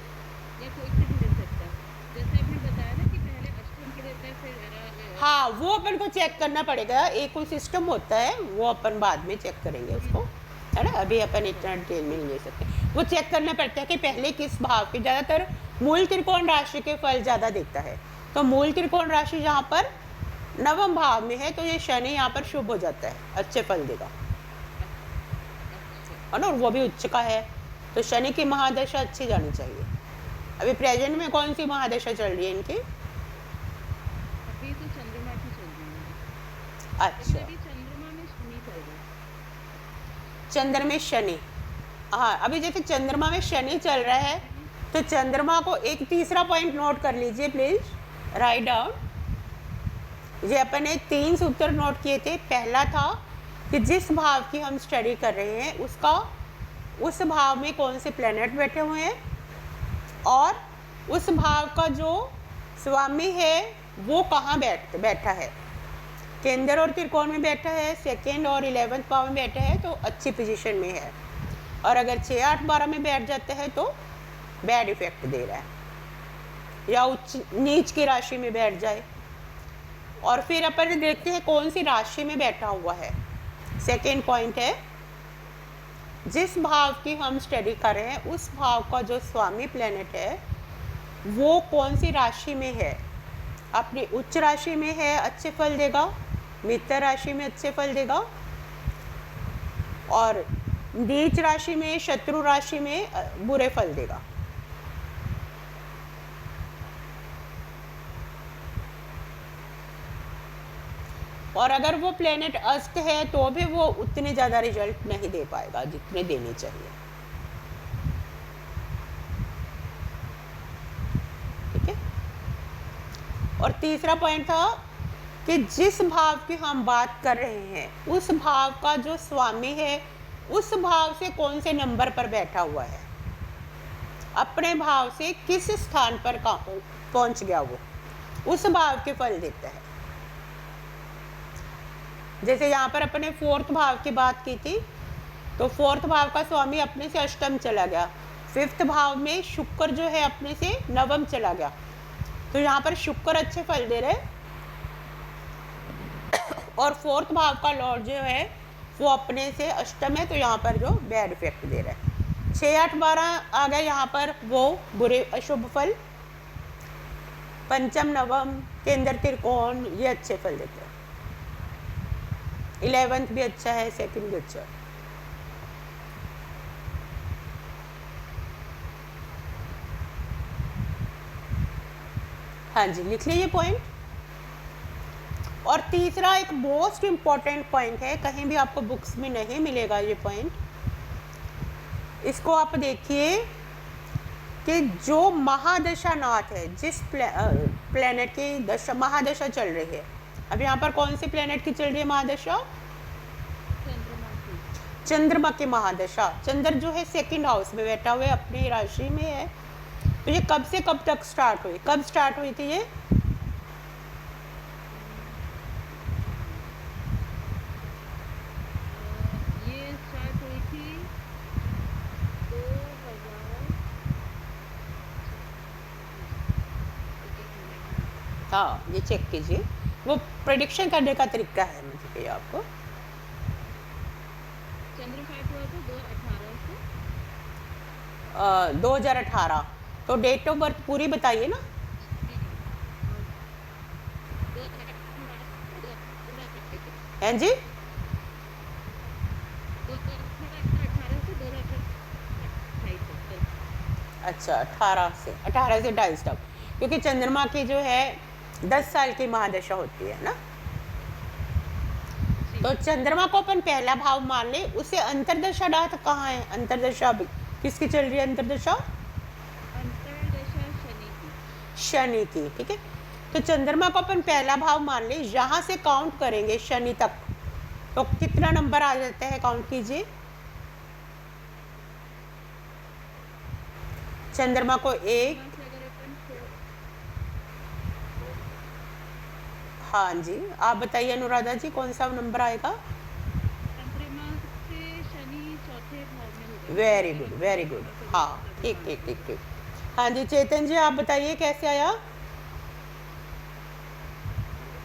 या कोई से भी दे सकता है? जैसे आपने बताया ना कि पहले अष्टम के देता है फिर हाँ, वो अपन को चेक करना पड़ेगा, एक कोई सिस्टम होता है, वो अपन बाद में चेक करेंगे उसको, है ना, अभी अपन इतना डिटेल में नहीं ले सकते। वो चेक करना पड़ता है कि पहले किस भाव के, ज़्यादातर मूल त्रिकोण राशि के फल ज़्यादा देता है, तो मूल त्रिकोण राशि जहाँ पर नवम भाव में है तो ये शनि यहाँ पर शुभ हो जाता है, अच्छे फल देगा, अच्छा है ना, और वो भी उच्च का है, तो शनि की महादशा अच्छी जानी चाहिए। अभी प्रेजेंट में कौन सी महादशा चल रही है इनकी? अभी तो चंद्रमा की चल रही है, लेकिन अच्छा, अभी चंद्रमा में शनि चल रहा है। चंद्र में शनि, हाँ, अभी जैसे चंद्रमा में शनि चल रहा है तो चंद्रमा को एक तीसरा पॉइंट नोट कर लीजिए प्लीज, राइट डाउन। ये अपन ने 3 सूत्र नोट किए थे। पहला था कि जिस भाव की हम स्टडी कर रहे हैं उसका उस भाव में कौन से प्लैनेट बैठे हुए हैं, और उस भाव का जो स्वामी है वो कहाँ बैठा है, केंद्र और त्रिकोण में बैठा है, सेकेंड और 11th भाव में बैठा है तो अच्छी पोजीशन में है, और अगर 6, 8, 12 में बैठ जाता है तो बैड इफेक्ट दे रहा है, या उच्च नीच की राशि में बैठ जाए। और फिर अपन देखते हैं कौन सी राशि में बैठा हुआ है। सेकेंड पॉइंट है, जिस भाव की हम स्टडी कर रहे हैं उस भाव का जो स्वामी प्लेनेट है वो कौन सी राशि में है। अपनी उच्च राशि में है, अच्छे फल देगा, मित्र राशि में अच्छे फल देगा, और नीच राशि में, शत्रु राशि में बुरे फल देगा। और अगर वो प्लेनेट अस्त है तो भी वो उतने ज़्यादा रिजल्ट नहीं दे पाएगा जितने देने चाहिए। ठीक है। और तीसरा पॉइंट था कि जिस भाव की हम बात कर रहे हैं उस भाव का जो स्वामी है उस भाव से कौन से नंबर पर बैठा हुआ है, अपने भाव से किस स्थान पर पहुंच गया वो, उस भाव के फल देता है। जैसे यहाँ पर अपने 4th भाव की बात की थी तो 4th भाव का स्वामी अपने से अष्टम चला गया, 5th भाव में शुक्र जो है अपने से नवम चला गया, तो यहाँ पर शुक्र अच्छे फल दे रहे, और 4th भाव का लॉर्ड जो है वो अपने से अष्टम है तो यहाँ पर जो बैड इफेक्ट दे रहा है। 6, 8, 12 आ गए यहाँ पर वो बुरे अशुभ फल, पंचम नवम केंद्र त्रिकोण ये अच्छे फल देते हैं। 11th भी अच्छा है, सेकंड भी अच्छा है। हाँ जी, लिख लीजिए पॉइंट। और तीसरा एक मोस्ट इम्पॉर्टेंट पॉइंट है, कहीं भी आपको बुक्स में नहीं मिलेगा ये पॉइंट, इसको आप देखिए कि जो महादशा नाथ है, जिस प्लेनेट की दशा महादशा चल रही है, अब यहाँ पर कौन सी प्लेनेट की चल रही है महादशा? चंद्रमा की। चंद्रमा की महादशा। चंद्र जो है सेकंड हाउस में बैठा हुआ है, अपनी राशि में है, तो ये कब से कब तक स्टार्ट हुई, कब स्टार्ट हुई थी ये? ये स्टार्ट हुई थी 2000। हाँ, ये चेक कीजिए, वो प्रेडिक्शन करने का तरीका है मुझे आपको। चंद्र स्टार्ट हुआ था 2018 से। 2018, तो डेट ऑफ बर्थ पूरी बताइए ना। हैं जी? 2018 से 2028 तक। अच्छा, 18 से 22 तक, क्योंकि चंद्रमा की जो है 10 साल की महादशा होती है ना, तो चंद्रमा को अपन पहला भाव मान ले, उसे अंतरदशा डात कहाँ है? अंतरदशा किसकी चल रही है? अंतरदशा अंतरदशा शनि की। शनि की। ठीक है, तो चंद्रमा को अपन पहला भाव मान ले, यहाँ से काउंट करेंगे शनि तक तो कितना नंबर आ जाता है, काउंट कीजिए। चंद्रमा को एक, वहाँ से अगर अपन हाँ जी, आप बताइए अनुराधा जी कौन सा नंबर आएगा? चंद्रमा से शनि चौथे भाव में होगा। Very good, very good. हाँ, ठीक ठीक ठीक ठीक। हाँ जी, चेतन जी आप बताइए कैसे आया?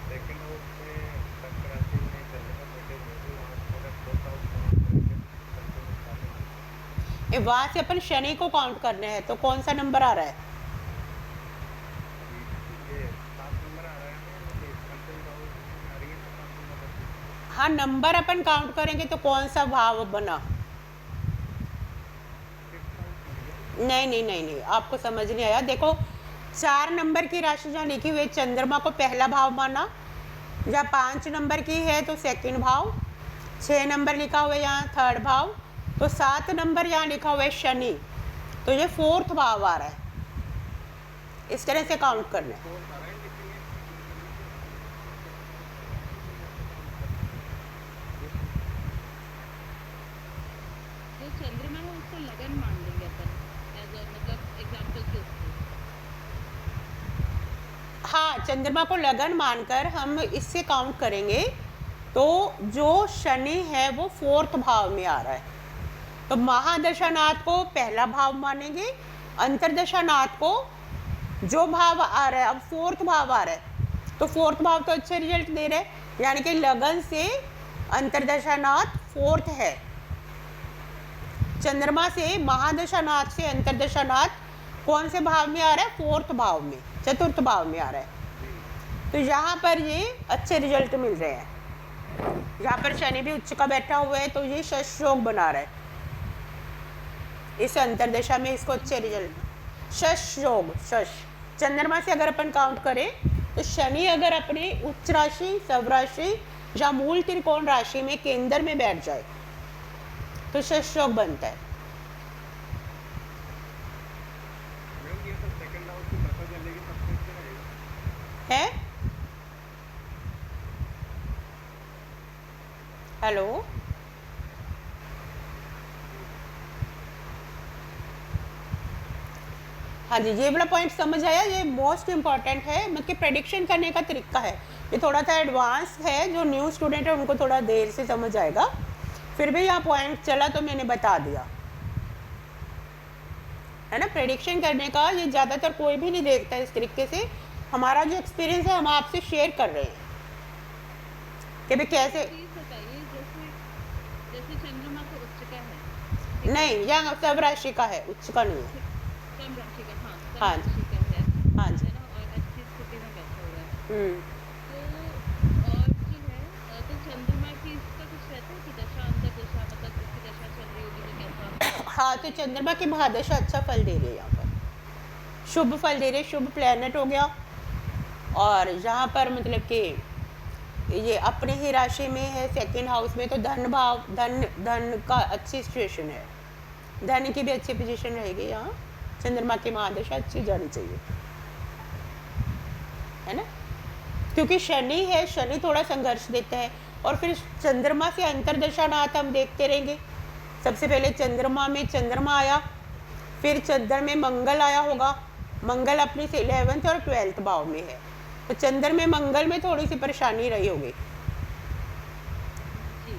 सेकंड हाउस में कर्क राशि में चंद्रमा बैठे हुए थे, वहाँ से मेरा 4th हाउस काउंट करके कंटिन्यू चालू है। वहाँ से अपन शनि को काउंट करना है तो कौन सा नंबर आ रहा है? अभी ये 7 नंबर आ रहा है ना, मुझे कंटिन्यू हाउस हाँ, नंबर अपन काउंट करेंगे तो कौन सा भाव बना? नहीं नहीं नहीं नहीं, आपको समझ नहीं आया। देखो 4 नंबर की राशि जहाँ लिखी हुई है, चंद्रमा को पहला भाव माना, या 5 नंबर की है तो सेकंड भाव, 6 नंबर लिखा हुआ है यहाँ थर्ड भाव, तो 7 नंबर यहाँ लिखा हुआ है शनि, तो ये फोर्थ भाव आ रहा है। इस तरह से काउंट करना है। जो चंद्रमा है उसको लगन मान लेंगे अपन, एज मतलब एग्जाम्पल के उसको। हाँ, चंद्रमा को लगन मानकर हम इससे काउंट करेंगे, तो जो शनि है वो फोर्थ भाव में आ रहा है, तो महादशानाथ को पहला भाव मानेंगे, अंतरदशानाथ को जो भाव आ रहा है, अब फोर्थ भाव आ रहा है, तो फोर्थ भाव तो अच्छे रिजल्ट दे रहे हैं, यानी कि लगन से अंतरदशानाथ फोर्थ है। चंद्रमा से महादशानाथ से अंतरदशानाथ कौन से भाव में आ रहा है? फोर्थ भाव में, चतुर्थ भाव में आ रहा है। तो यहाँ पर ये अच्छे रिजल्ट मिल रहे हैं। यहाँ पर शनि भी उच्च का बैठा हुआ है, तो ये शश योग बना रहा है। इस अंतरदशा में इसको अच्छे रिजल्ट, शश योग, शश चंद्रमा से अगर अपन काउंट करें तो शनि अगर अपने उच्च राशि, सब राशि या मूल त्रिकोण राशि में केंद्र में बैठ जाए तो शश योग बनता है। मैम ये सब सेकंड हाउस की पता चलेगी सबसे अच्छा रहेगा। है हेलो, हाँ जी, ये वाला पॉइंट समझ आया। ये मोस्ट इम्पॉर्टेंट है, मतलब प्रेडिक्शन करने का तरीका है। ये थोड़ा सा एडवांस है, जो न्यू स्टूडेंट है उनको थोड़ा देर से समझ आएगा, फिर भी यहाँ पॉइंट चला तो मैंने बता दिया है ना। प्रेडिक्शन करने का ये ज़्यादातर कोई भी नहीं देखता इस तरीके से। हमारा जो एक्सपीरियंस है हम आपसे शेयर कर रहे हैं कि भाई कैसे। प्लीज बताइए, जैसे जैसे चंद्रमा तो उच्च का है, नहीं, यहाँ सब राशि का है, उच्च का नहीं है। कम राशि का, हाँ कम हाँ राशि का है, हाँ जी। है ना, और अच्छी स्थिति में बैठा हुआ है। हम्म, तो और जो है तो चंद्रमा की इसका कुछ रहता है कि दशा अंतर्दशा, मतलब उसकी दशा चल रही होगी तो कैसा? हाँ, तो चंद्रमा की महादशा अच्छा फल दे रही है, यहाँ पर शुभ फल दे रही है, शुभ प्लेनेट हो गया। और यहाँ पर मतलब कि ये अपने ही राशि में है सेकंड हाउस में, तो धन भाव, धन का अच्छी सिचुएशन है, धन की भी अच्छी पोजीशन रहेगी। यहाँ चंद्रमा की महादशा अच्छी जानी चाहिए, है ना, क्योंकि शनि है, शनि थोड़ा संघर्ष देता है। और फिर चंद्रमा से अंतरदशा नाथ हम देखते रहेंगे। सबसे पहले चंद्रमा में चंद्रमा आया, फिर चंद्र में मंगल आया होगा, मंगल अपनी से 11th और 12th भाव में है, तो चंद्र में मंगल में थोड़ी सी परेशानी रही होगी, जी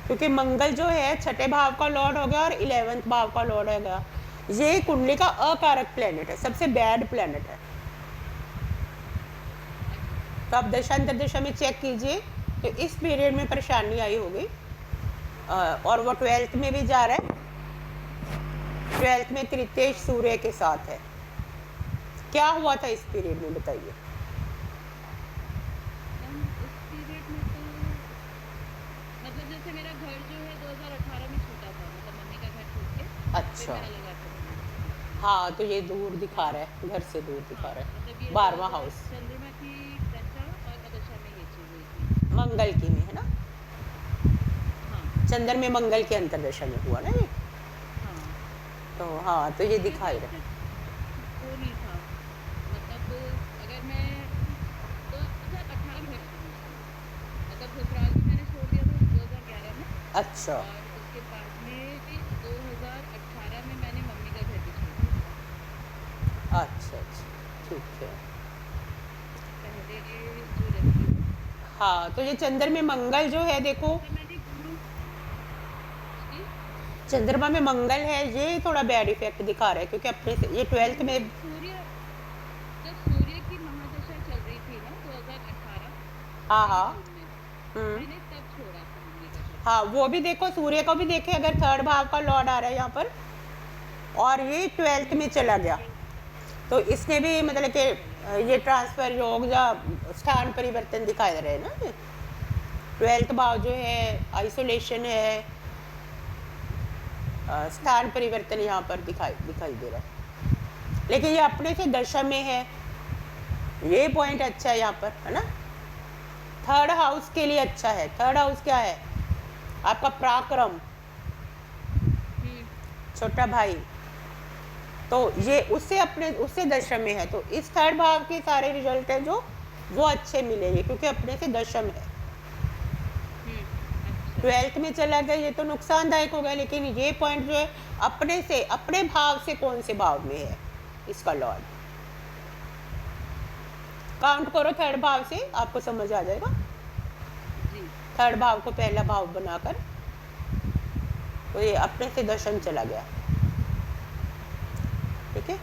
क्योंकि मंगल जो है छठे भाव का लॉर्ड हो गया और 11th भाव का लॉर्ड हो गया। ये कुंडली का अकारक प्लेनेट है, सबसे बैड प्लेनेट है। तो आप दशांतर दशा में चेक कीजिए, तो इस पीरियड में परेशानी आई होगी। और वो 12th में भी जा रहा है, 12th में तृतीय सूर्य के साथ है। क्या हुआ था इस पीरियड में बताइए? मैम उस पीरियड में तो मतलब जैसे मेरा घर जो है 2018 में छूटा था, मतलब मम्मी का घर छूट के फिर अच्छा, मेरा लगा था मैंने। हाँ, तो ये दूर दिखा रहा है, घर से दूर दिखा हाँ रहा मतलब है। ये 12वां हाउस चंद्रमा की दशा और अदशा में ये चीज़ हुई थी। मंगल की में है ना, हाँ चंद्र में मंगल के अंतरदशा में हुआ ना ये। हाँ तो हाँ, तो ये ये दिखाई रहा है। वो नहीं था, मतलब अगर मैं 2018 घर छोड़ी थी, मतलब ससुराल भी मैंने छोड़ दिया था 2011 में, अच्छा और उसके बाद में भी 2018 में मैंने मम्मी का घर भी छोड़ दिया था। अच्छा अच्छा, ठीक है। पहले जो रहती हूँ हाँ, तो ये चंद्र में मंगल जो है, देखो तो मैंने गुरु जी चंद्रमा में मंगल है, ये थोड़ा बैड इफेक्ट दिखा रहा है, क्योंकि अपने से ये 12th में। सूर्य, जब सूर्य की महादशा चल रही थी ना 2018 हाँ मई हाँ, जून में, हम्म, मैंने तब छोड़ा था मम्मी का घर। हाँ, वो भी देखो, सूर्य को भी देखे, अगर थर्ड भाव का लॉर्ड आ रहा है यहाँ पर, और ये 12th में चला गया, तो इसने भी मतलब कि ये ट्रांसफर योग या स्थान परिवर्तन दिखाई दे रहे हैं ना ये। 12th भाव जो है आइसोलेशन है, स्थान परिवर्तन यहाँ पर दिखाई दे रहा है, लेकिन ये अपने से दशा में है, ये पॉइंट अच्छा है यहाँ पर, है ना। थर्ड हाउस के लिए अच्छा है। थर्ड हाउस क्या है आपका? पराक्रम, छोटा भाई, तो ये उससे दशा में है, तो इस थर्ड भाव के सारे रिजल्ट है जो वो अच्छे मिलेंगे क्योंकि अपने से दशम है। 12th में चला गया, ये तो नुकसानदायक हो गया, लेकिन ये पॉइंट जो है अपने भाव से कौन से भाव में है इसका लॉर्ड, काउंट करो थर्ड भाव से, आपको समझ आ जाएगा। थर्ड भाव को पहला भाव बनाकर, तो ये अपने से दशम चला गया, ठीक है।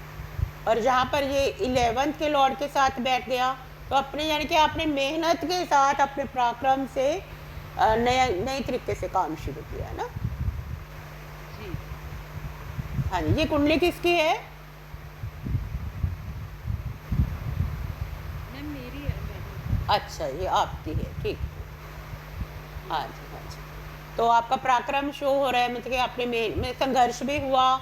और जहाँ पर ये 11th के लॉर्ड के साथ बैठ गया, तो अपने यानी कि आपने मेहनत के साथ अपने पराक्रम से नए तरीके से काम शुरू किया, है ना। हाँ जी, ये कुंडली किसकी है? मेरी है। अच्छा, ये आपकी है, ठीक। हाँ जी, हाँ जी। तो आपका पराक्रम शो हो रहा है, मतलब कि आपने में संघर्ष भी हुआ,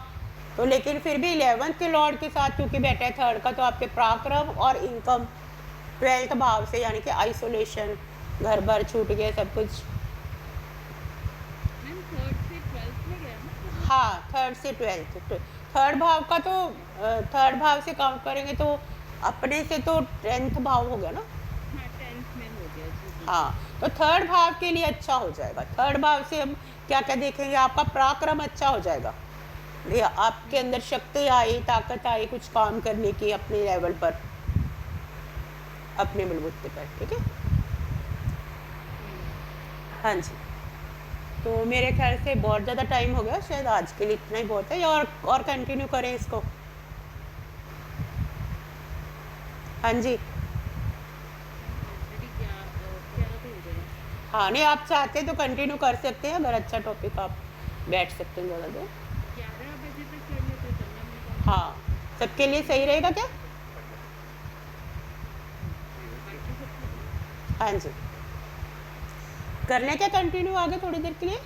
तो लेकिन फिर भी 11th के लॉर्ड के साथ क्योंकि बैठा है थर्ड का, तो आपके पराक्रम और इनकम 12th भाव से, यानी कि आइसोलेशन, घर बार छूट गया, सब कुछ। थर्ड से 12th में गया ना? हाँ, थर्ड से 12th, थर्ड भाव का तो थर्ड भाव से काउंट करेंगे तो अपने से तो 10th भाव हो गया ना। हाँ, 10th में हो गया जी। हाँ, तो थर्ड भाव के लिए अच्छा हो जाएगा। थर्ड भाव से हम क्या क्या देखेंगे? आपका पराक्रम अच्छा हो जाएगा, ये आपके अंदर शक्ति आई, ताकत आई कुछ काम करने की अपने लेवल पर, अपने बलबूते पर, ठीक है। हाँ जी, तो मेरे ख्याल से बहुत ज़्यादा टाइम हो गया, शायद आज के लिए इतना ही बहुत है, या और कंटिन्यू करें इसको? हाँ जी, हाँ नहीं, आप चाहते तो कंटिन्यू कर सकते हैं, अगर अच्छा टॉपिक आप बैठ सकते हैं ज़्यादा देर। 11 बजे तक कर लेते हैं, 15 मिनट। हाँ, सबके लिए सही रहेगा क्या? हाँ जी, कर लें क्या कंटिन्यू आगे थोड़ी देर के लिए?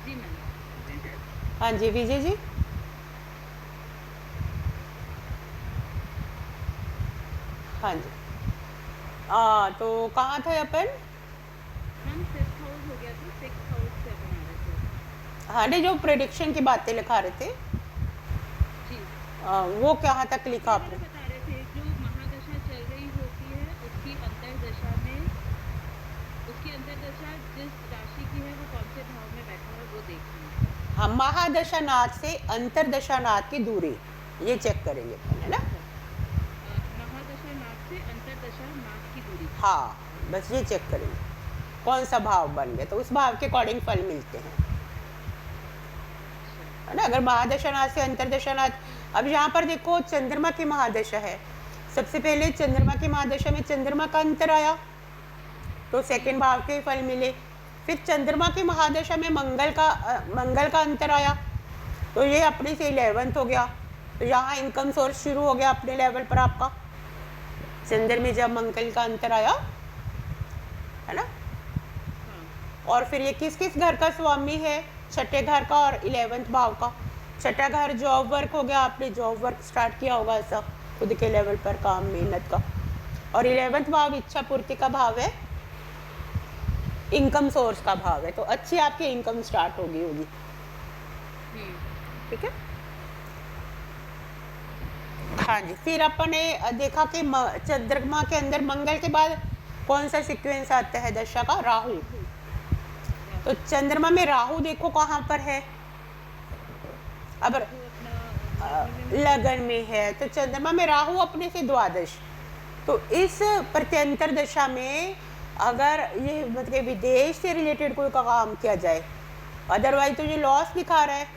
जी मैम। हाँ जी, विजय जी। हाँ जी, तो कहाँ थे अपन? मैम 5th हाउस हो गया था, 6th हाउस से अपन आ रहे थे। हाँ नहीं, जो प्रेडिक्शन की बातें लिखा रहे थे, जी, वो कहाँ तक लिखा आपने? बता रहे थे जो महादशा चल रही होती है उसकी अंतरदशा जिस राशि की है वो कौन से भाव में बैठा है वो देखना है। हाँ, महादशा नाथ से अंतरदशा नाथ की दूरी, ये चेक करेंगे अपन, है ना। महादशा नाथ से अंतरदशा नाथ की दूरी। हाँ, बस ये चेक करेंगे कौन सा भाव बन गया, तो उस भाव के अकॉर्डिंग फल मिलते हैं, है ना। अगर महादशानाथ से अंतरदशानाथ, अब यहाँ पर देखो चंद्रमा की महादशा है, सबसे पहले चंद्रमा की महादशा में चंद्रमा का अंतर आया, तो सेकंड भाव के फल मिले। फिर चंद्रमा की महादशा में मंगल का अंतर आया, तो ये अपने से 11th हो गया, तो यहाँ इनकम सोर्स शुरू हो गया अपने लेवल पर आपका, चंद्र में जब मंगल का अंतर आया, है ना। और फिर ये किस किस घर का स्वामी है? छठे घर का और 11th भाव का। छठा घर जॉब वर्क हो गया, आपने जॉब वर्क स्टार्ट किया होगा ऐसा खुद के लेवल पर काम, मेहनत का। और 11th भाव इच्छा पूर्ति का भाव है, इनकम सोर्स का भाव है, तो अच्छी आपकी इनकम स्टार्ट होगी। ठीक है। हाँ जी, फिर अपन ने देखा कि चंद्रमा के अंदर मंगल के बाद कौन सा सीक्वेंस आता है दशा का? राहु। तो चंद्रमा में राहु देखो कहाँ पर है, अब लगन में है, तो चंद्रमा में राहु अपने से द्वादश, तो इस प्रत्यंतर दशा में अगर ये मतलब विदेश से रिलेटेड कोई काम किया जाए, अदरवाइज तो ये लॉस दिखा रहा है।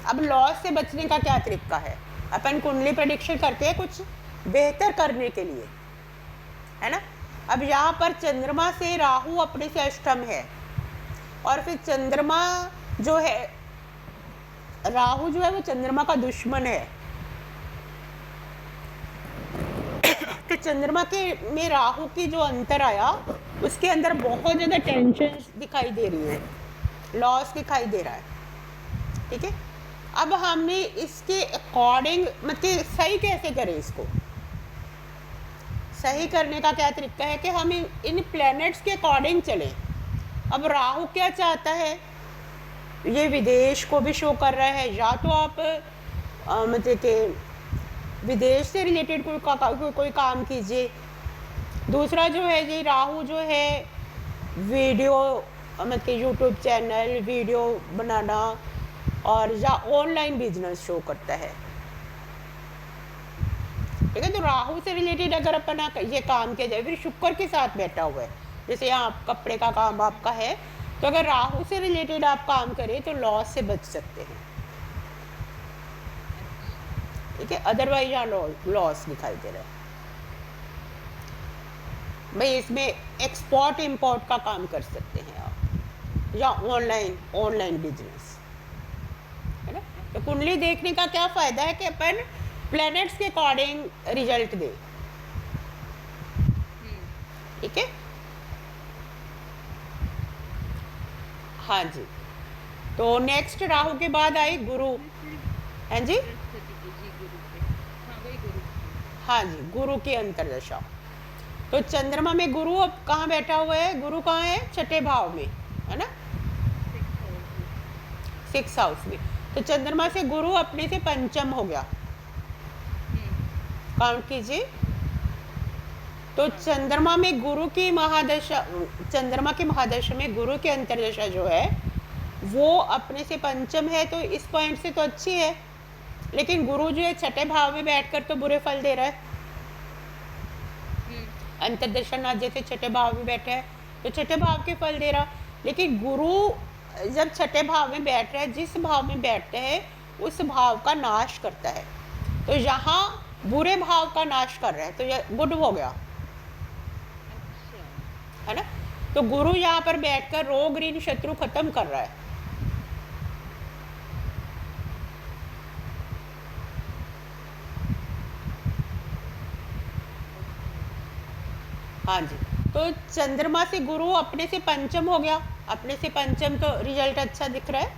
अब लॉस से बचने का क्या तरीका है? अपन कुंडली प्रेडिक्शन करते हैं कुछ बेहतर करने के लिए, है ना। अब यहाँ पर चंद्रमा से राहु अपने से अष्टम है, और फिर चंद्रमा जो है, राहु जो है वो चंद्रमा का दुश्मन है, तो चंद्रमा के में राहु की जो अंतर आया उसके अंदर बहुत ज़्यादा टेंशन दिखाई दे रही है, लॉस दिखाई दे रहा है, ठीक है। अब हमने इसके अकॉर्डिंग मतलब सही कैसे करें, इसको सही करने का क्या तरीका है कि हम इन प्लैनेट्स के अकॉर्डिंग चलें। अब राहु क्या चाहता है, ये विदेश को भी शो कर रहा है, या तो आप मतलब कि विदेश से रिलेटेड कोई काम कीजिए। दूसरा जो है जी, राहु जो है वीडियो मतलब कि यूट्यूब चैनल वीडियो बनाना और या ऑनलाइन बिजनेस शो करता है, ठीक है। तो राहु से रिलेटेड अगर अपना ये काम किया जाए, फिर शुक्र के साथ बैठा हुआ है, जैसे यहाँ कपड़े का काम आपका है, तो अगर राहु से रिलेटेड आप काम करें तो लॉस से बच सकते हैं, ठीक है। अदरवाइज यहाँ लॉस दिखाई दे रहा है भाई। इसमें एक्सपोर्ट इंपोर्ट का काम कर सकते हैं आप, या ऑनलाइन बिजनेस, है ना। तो कुंडली देखने का क्या फ़ायदा है कि अपन प्लैनेट्स के अकॉर्डिंग रिजल्ट दे, ठीक है। हाँ जी, तो नेक्स्ट राहु के बाद आई गुरु, हैं जी, हाँ जी, गुरु की अंतर्दशा। तो चंद्रमा में गुरु अब कहाँ बैठा हुआ है, गुरु कहाँ है, छठे भाव में, है ना, 6th हाउस में। तो चंद्रमा से गुरु अपने से पंचम हो गया, काउंट कीजिए। तो चंद्रमा में गुरु की महादशा, चंद्रमा की महादशा में गुरु की अंतर्दशा जो है वो अपने से पंचम है, तो इस पॉइंट से तो अच्छी है, लेकिन गुरु जो है छठे भाव में बैठकर तो बुरे फल दे रहा है। अंतर्दशा नाथ जैसे छठे भाव में बैठा है तो छठे भाव के फल दे रहा, लेकिन गुरु जब छठे भाव में बैठ रहा है, जिस भाव में बैठते हैं उस भाव का नाश करता है, तो यहाँ बुरे भाव का नाश कर रहा है, तो ये गुड हो गया, है ना। तो गुरु यहाँ पर बैठकर रोग ऋण शत्रु खत्म कर रहा है। हाँ जी, तो चंद्रमा से गुरु अपने से पंचम हो गया, अपने से पंचम तो रिजल्ट अच्छा दिख रहा है।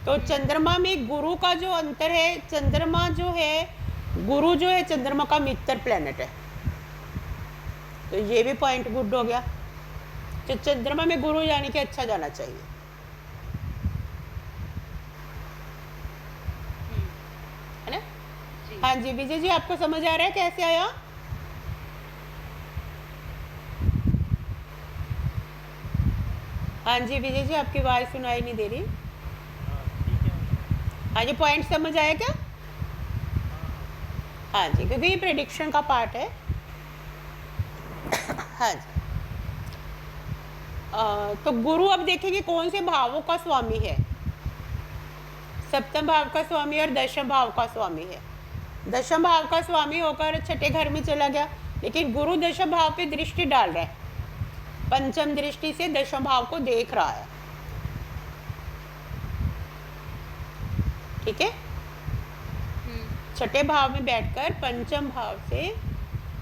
तो चंद्रमा में गुरु का जो अंतर है, चंद्रमा जो है गुरु जो है चंद्रमा का मित्र प्लेनेट है, तो ये भी पॉइंट गुड हो गया। तो चंद्रमा में गुरु यानी कि अच्छा जाना चाहिए, है ना। हाँ जी विजय जी, आपको समझ आ रहा है कैसे आया? हाँ जी विजय जी, आपकी आवाज़ सुनाई नहीं दे रही। हाँ जी, पॉइंट समझ आया क्या? हाँ जी, क्योंकि ये प्रेडिक्शन का पार्ट है। हाँ जी, तो गुरु अब देखेंगे कौन से भावों का स्वामी है। सप्तम भाव का स्वामी और दशम भाव का स्वामी है। दशम भाव का स्वामी होकर छठे घर में चला गया, लेकिन गुरु दशम भाव पे दृष्टि डाल रहा है, पंचम दृष्टि से दशम भाव को देख रहा है, ठीक है। छठे भाव में बैठकर पंचम भाव से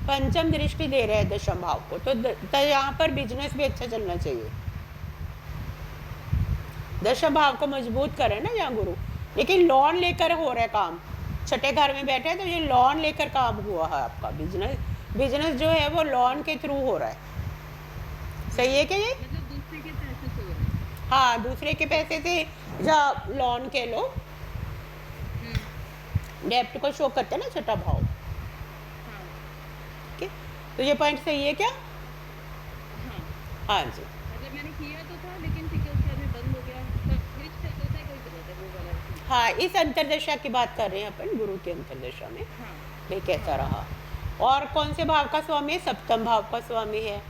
पंचम दृष्टि दे रहे हैं दशम भाव को, तो यहाँ पर बिजनेस भी अच्छा चलना चाहिए। दशम भाव को मजबूत करे ना यहाँ गुरु, लेकिन लोन लेकर हो रहा है काम, छठे घर में बैठे हैं तो ये लोन लेकर काम हुआ है आपका। बिजनेस जो है वो लोन के थ्रू हो रहा है, सही है क्या ये? मतलब दूसरे के पैसे से हो रहा है। हाँ, दूसरे के पैसे से या लोन के लो, डेप्ट को शो करते हैं ना छठा भाव, ठीक है। तो ये पॉइंट सही है क्या? हाँ जी, मतलब मैंने किया तो था, लेकिन ठीक है उसके बाद में बंद हो गया, स्विच कर देता है कोई तो रहता है वो वाला switch। हाँ, इस अंतर्दशा की बात कर रहे हैं अपन, गुरु की अंतर्दशा में ये कैसा रहा। और कौन से भाव का स्वामी है? सप्तम भाव का स्वामी है,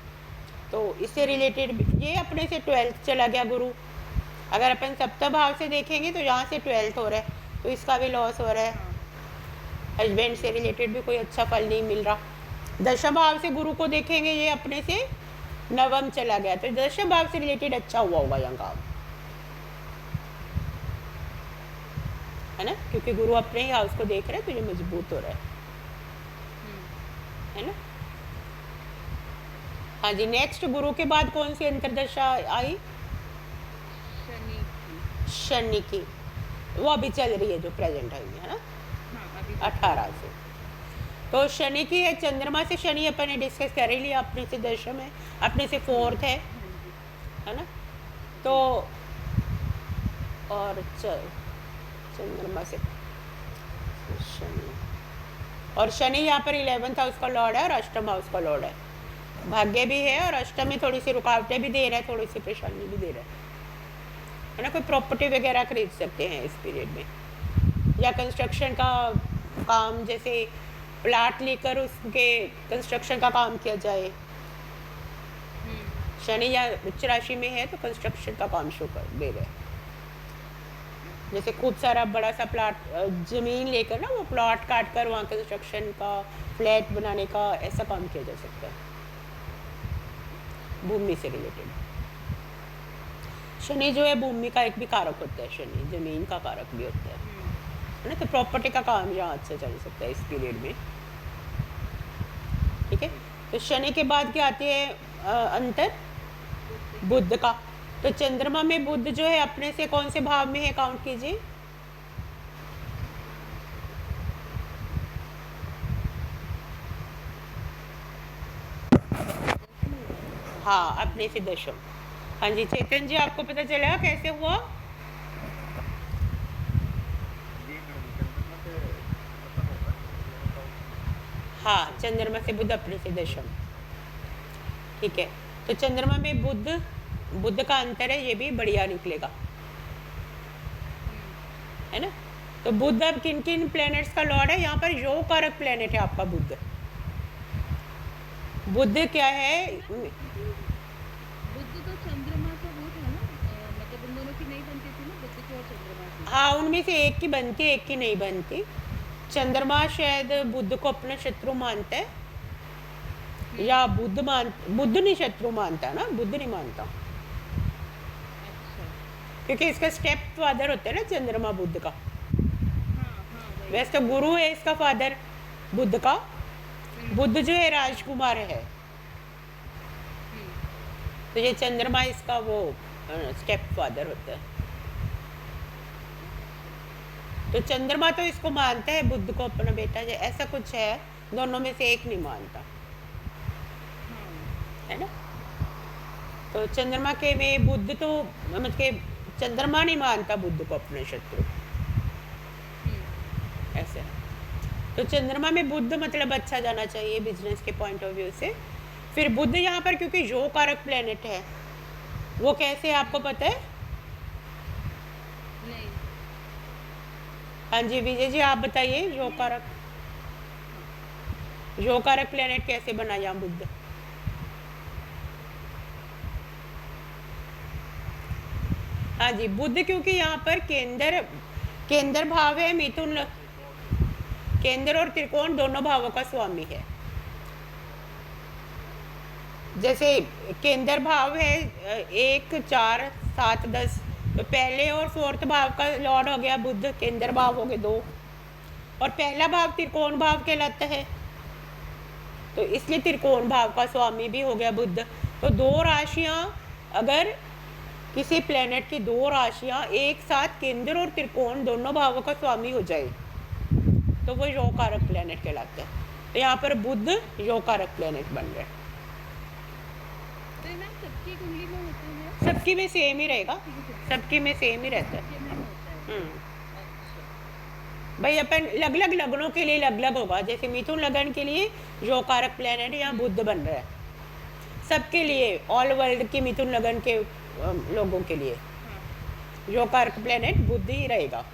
तो इससे रिलेटेड ये अपने से 12th चला गया गुरु। अगर अपन सप्तम भाव से देखेंगे तो यहाँ से 12th हो रहा है, तो इसका भी लॉस हो रहा है। हस्बैंड से रिलेटेड भी कोई अच्छा फल नहीं मिल रहा। दशम भाव से गुरु को देखेंगे, ये अपने से नवम चला गया, तो दशम भाव से रिलेटेड अच्छा हुआ होगा यहाँ काम, है ना, क्योंकि गुरु अपने ही हाउस को देख रहे हैं तो ये मजबूत हो रहा है ना। हाँ जी, नेक्स्ट गुरु के बाद कौन सी अंतर्दशा आई? शनि की। शनि की, वो अभी चल रही है जो प्रेजेंट आई है ना, हाँ अभी 18 से। तो शनि की है, चंद्रमा से शनि अपन ने डिस्कस कर ही लिया, अपने से दशम है, अपने से फोर्थ हाँ जी। है ना। तो और चंद्रमा से शनि, और शनि यहाँ पर 11th हाउस का लॉर्ड है और अष्टम हाउस का लॉर्ड है, भाग्य भी है और अष्टम में थोड़ी सी रुकावटें भी दे रहा है, थोड़ी सी परेशानी भी दे रहा है ना। कोई प्रॉपर्टी वगैरह खरीद सकते हैं इस पीरियड में, या कंस्ट्रक्शन का काम, जैसे प्लाट लेकर उसके कंस्ट्रक्शन का काम किया जाए। शनि या उच्च राशि में है तो कंस्ट्रक्शन का काम शुरू कर दे रहे हैं, जैसे खूब सारा बड़ा सा प्लाट ज़मीन लेकर ना, वो प्लॉट काट कर वहाँ कंस्ट्रक्शन का, फ्लैट बनाने का, ऐसा काम किया जा सकता है भूमि से रिलेटेड। शनि जो है भूमि का एक भी कारक होता है, शनि जमीन का कारक भी होता है ना। तो प्रॉपर्टी का काम यहाँ अच्छा चल सकता है इस पीरियड में, ठीक है। तो शनि के बाद क्या आती है अंतर? बुध का। तो चंद्रमा में बुध जो है अपने से कौन से भाव में है, काउंट कीजिए। हाँ, अपने से दशम। हाँ जी चेतन जी, आपको पता चला कैसे हुआ? जी मैडम, चंद्रमा से खत्म होगा, 11th हाउस। हाँ, चंद्रमा से बुध अपने से दशम, ठीक है। तो चंद्रमा में बुध का अंतर है, ये भी बढ़िया निकलेगा, है ना। तो बुध अब किन किन प्लैनेट्स का लॉर्ड है? यहाँ पर योग कारक प्लैनेट है आपका बुध। बुध क्या है? बुध तो चंद्रमा का वो था ना, मतलब उन दोनों की नहीं बनती थी ना, बुध की और चंद्रमा की। हाँ, उनमें से एक की बनती है, एक की नहीं बनती। चंद्रमा शायद बुध को अपना शत्रु मानता है, या बुध नहीं शत्रु मानता ना, बुध नहीं मानता, अच्छा। क्योंकि इसका स्टेप फादर होता है ना चंद्रमा बुध का। हाँ वही। वैसे तो गुरु है इसका फादर बुध का, बुध जो है राजकुमार है, तो ये चंद्रमा इसका वो स्टेप फादर होता है। तो चंद्रमा तो इसको मानता है बुध को अपना बेटा, ऐसा कुछ है, दोनों में से एक नहीं मानता, है ना। तो चंद्रमा के में बुध तो मतलब के चंद्रमा नहीं मानता बुध को अपने शत्रु, ऐसे। तो चंद्रमा में बुध मतलब अच्छा जाना चाहिए बिजनेस के पॉइंट ऑफ व्यू से। फिर बुध यहाँ पर क्योंकि योग कारक प्लेनेट है, वो कैसे है आपको पता है? नहीं। हाँ जी विजय जी, आप बताइए योग कारक प्लेनेट कैसे बना यहाँ बुध? हाँ जी, बुध क्योंकि यहाँ पर केंद्र भाव है मिथुन, केंद्र और त्रिकोण दोनों भावों का स्वामी है। जैसे केंद्र भाव है 1, 4, 7, 10, तो पहले और फोर्थ भाव का लॉर्ड हो गया बुध, केंद्र भाव हो गए 2, और पहला भाव त्रिकोण भाव कहलाता है, तो इसलिए त्रिकोण भाव का स्वामी भी हो गया बुध। तो दो राशियाँ, अगर किसी प्लेनेट की दो राशियाँ एक साथ केंद्र और त्रिकोण दोनों भावों का स्वामी हो जाए तो वो योग कारक प्लेनेट कहलाता है। तो यहाँ पर बुध योग कारक प्लेनेट बन रहा है। तो ना सबकी कुंडली में होता है? सबकी में सेम ही रहेगा, सबकी में सेम ही रहता है। सबके में होता है। अच्छा। भाई अपन अलग अलग लग्नों के लिए अलग अलग होगा, जैसे मिथुन लगन के लिए योग कारक प्लेनेट यहाँ बुध बन रहा है, सबके लिए ऑल वर्ल्ड की मिथुन लगन के लोगों के लिए योग कारक प्लेनेट बुध ही रहेगा।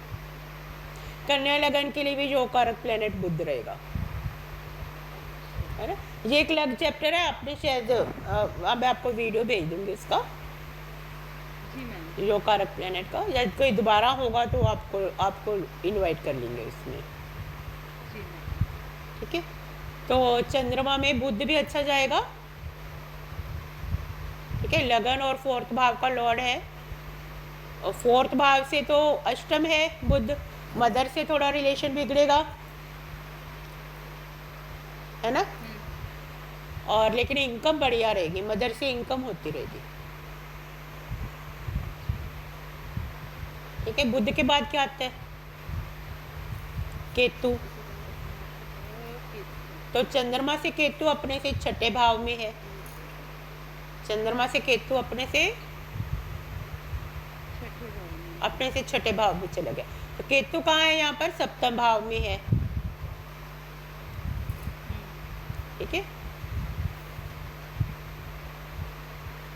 कन्या लगन के लिए भी योग कारक प्लेनेट बुध रहेगा, है ना। ये एक अलग चैप्टर है, आपने शायद अब मैं आपको वीडियो भेज दूंगी इसका, जी मैम। योग कारक प्लेनेट का, या कोई दोबारा होगा तो आपको इनवाइट कर लेंगे इसमें, जी मैम। ठीक है। तो चंद्रमा में बुध भी अच्छा जाएगा, ठीक है। लगन और फोर्थ भाव का लॉर्ड है, और फोर्थ भाव से तो अष्टम है बुध, मदर से थोड़ा रिलेशन बिगड़ेगा, है ना। और लेकिन इनकम बढ़िया रहेगी, मदर से इनकम होती रहेगी। ठीक है। बुध के बाद क्या आता है? केतु। तो चंद्रमा से केतु अपने से छठे भाव में है। चंद्रमा से केतु अपने से छठे भाव में चला गया। तो केतु कहाँ है? यहाँ पर सप्तम भाव में है। ठीक है।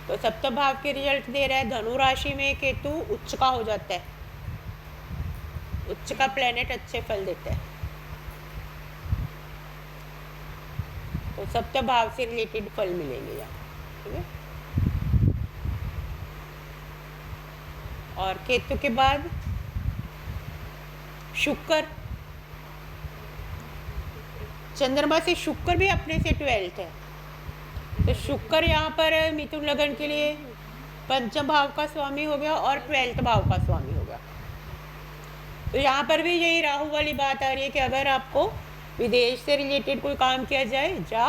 तो सप्तम भाव के रिजल्ट दे रहा है। धनु राशि में केतु उच्च का हो जाता है। उच्च का प्लेनेट अच्छे फल देता है। तो सप्तम भाव से रिलेटेड फल मिलेंगे यहाँ। ठीक है। और केतु के बाद शुक्र। चंद्रमा से शुक्र भी अपने से 12th है। तो शुक्र यहाँ पर मिथुन लगन के लिए पंचम भाव का स्वामी हो गया और 12th भाव का स्वामी हो गया। तो यहाँ पर भी यही राहु वाली बात आ रही है कि अगर आपको विदेश से रिलेटेड कोई काम किया जाए, जा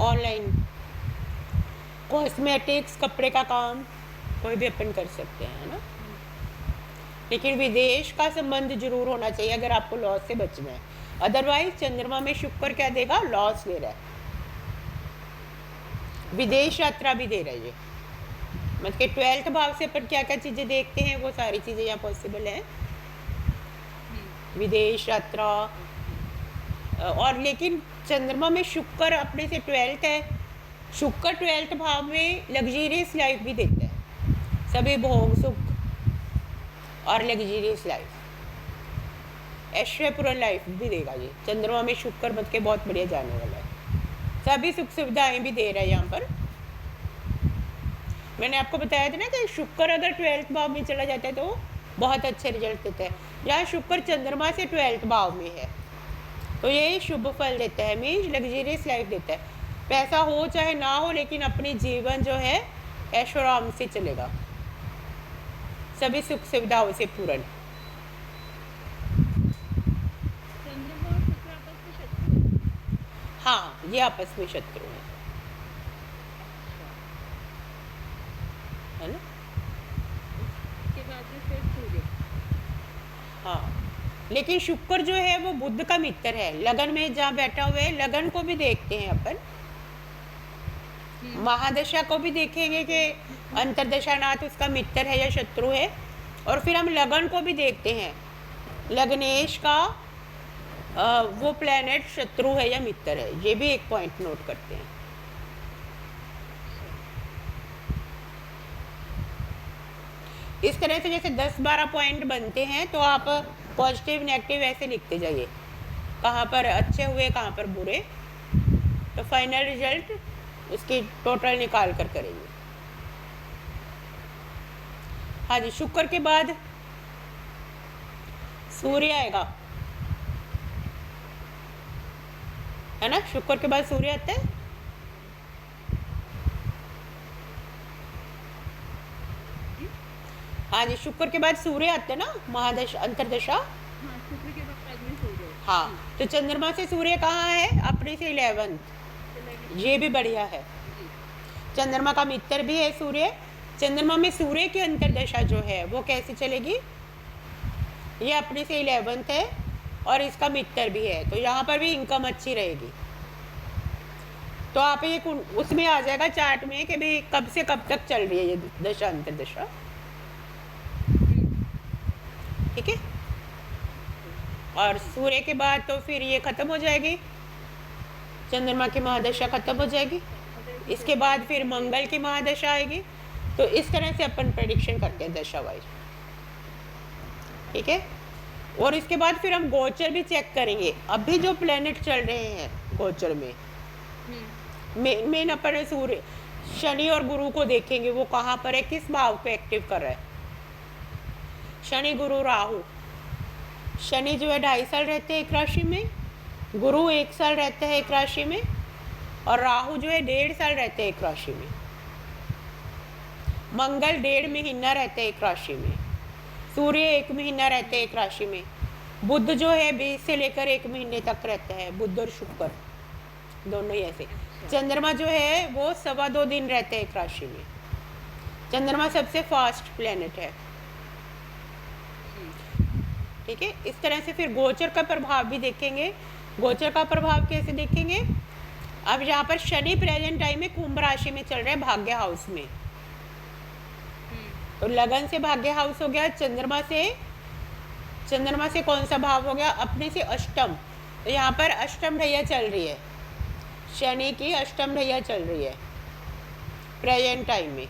ऑनलाइन कॉस्मेटिक्स, कपड़े का काम कोई भी अपन कर सकते हैं, है ना। लेकिन विदेश का संबंध जरूर होना चाहिए अगर आपको लॉस से बचना है। अदरवाइज चंद्रमा में शुक्र क्या देगा? लॉस दे रहा है। विदेश यात्रा भी दे रहा है ये। मतलब कि 12th भाव से अपन क्या क्या चीज़ें देखते हैं वो सारी चीज़ें यहाँ पॉसिबल है। विदेश यात्रा। और लेकिन चंद्रमा में शुक्र अपने से 12th है। शुक्र 12th भाव में लग्जीरियस लाइफ भी देता है। सभी भोग सुख और लग्जीरियस लाइफ, ऐश्वर्यपूर्ण लाइफ भी देगा ये। चंद्रमा में शुक्र मतलब के बहुत बढ़िया जाने वाला है। सभी सुख सुविधाएं भी दे रहा है यहाँ पर। मैंने आपको बताया था ना कि शुक्र अगर 12th भाव में चला जाता है तो बहुत अच्छे रिजल्ट देता है। यहाँ शुक्र चंद्रमा से 12th भाव में है तो ये शुभ फल देता है, मीन्स लग्जरियस लाइफ देता है। पैसा हो चाहे ना हो लेकिन अपनी जीवन जो है ऐशो आराम से चलेगा, सभी सुख सुविधाओं से पूर्ण। चंद्रमा और शुक्र आपस में शत्रु हैं। हाँ, ये आपस में शत्रु हैं, है ना। उसके बाद में फिर सूर्य। हाँ, लेकिन शुक्र जो है वो बुध का मित्र है। लगन में जहाँ बैठा हुआ है, लगन को भी देखते हैं अपन, महादशा को भी देखेंगे कि अंतरदशानाथ उसका मित्र है या शत्रु है, और फिर हम लगन को भी देखते हैं लग्नेश का वो प्लेनेट शत्रु है या मित्र है। ये भी एक पॉइंट नोट करते हैं। इस तरह से जैसे 10-12 पॉइंट बनते हैं तो आप पॉजिटिव नेगेटिव ऐसे लिखते जाइए, कहाँ पर अच्छे हुए कहाँ पर बुरे, तो फाइनल रिजल्ट उसकी टोटल निकाल कर करेंगे। हाँ जी, शुक्र के बाद सूर्य आएगा, है ना। शुक्र के बाद सूर्य आता है। हाँ जी, शुक्र के बाद सूर्य आते हैं ना, महादशा अंतरदशा। हाँ, शुक्र के बाद में सूर्य। हाँ, तो चंद्रमा से सूर्य कहाँ है? अपने से 11th। ये भी बढ़िया है, चंद्रमा का मित्र भी है सूर्य। चंद्रमा में सूर्य की अंतरदशा जो है वो कैसे चलेगी? ये अपने से 11th है और इसका मित्र भी है, तो यहाँ पर भी इनकम अच्छी रहेगी। तो आप ये उसमें आ जाएगा चार्ट में कि भाई कब से कब तक चल रही है ये दशा अंतरदशा। ठीक है। और सूर्य के बाद तो फिर ये खत्म हो जाएगी, चंद्रमा की महादशा खत्म हो जाएगी। इसके बाद फिर मंगल की महादशा आएगी। तो इस तरह से अपन प्रेडिक्शन करते हैं दशा वाइज। ठीक है। और इसके बाद फिर हम गोचर भी चेक करेंगे। अभी जो प्लेनेट चल रहे हैं गोचर में, मेन अपन सूर्य, शनि और गुरु को देखेंगे, वो कहाँ पर है, किस भाव को एक्टिव कर रहा है। शनि गुरु राहु, शनि जो है 2.5 साल रहते हैं एक राशि में, गुरु 1 साल रहता है एक राशि में, और राहु जो है 1.5 साल रहते हैं एक राशि में। मंगल 1.5 महीना रहते हैं एक राशि में, सूर्य 1 महीना रहते हैं एक राशि में, बुध जो है 20 से लेकर 1 महीने तक रहता है, बुध और शुक्र। दोनों ही ऐसे। अच्छा। चंद्रमा जो है वो 2.25 दिन रहते हैं एक राशि में। चंद्रमा सबसे फास्ट प्लेनेट है। जी। ठीक है, इस तरह से फिर गोचर का प्रभाव भी देखेंगे। गोचर का प्रभाव कैसे देखेंगे? अब यहाँ पर शनि प्रेजेंट टाइम में कुंभ राशि में चल रहे हैं, भाग्य हाउस में। तो लगन से भाग्य हाउस हो गया। चंद्रमा से कौन सा भाव हो गया? अपने से अष्टम। तो यहाँ पर अष्टम ढैया चल रही है, शनि की अष्टम ढैया चल रही है प्रेजेंट टाइम में।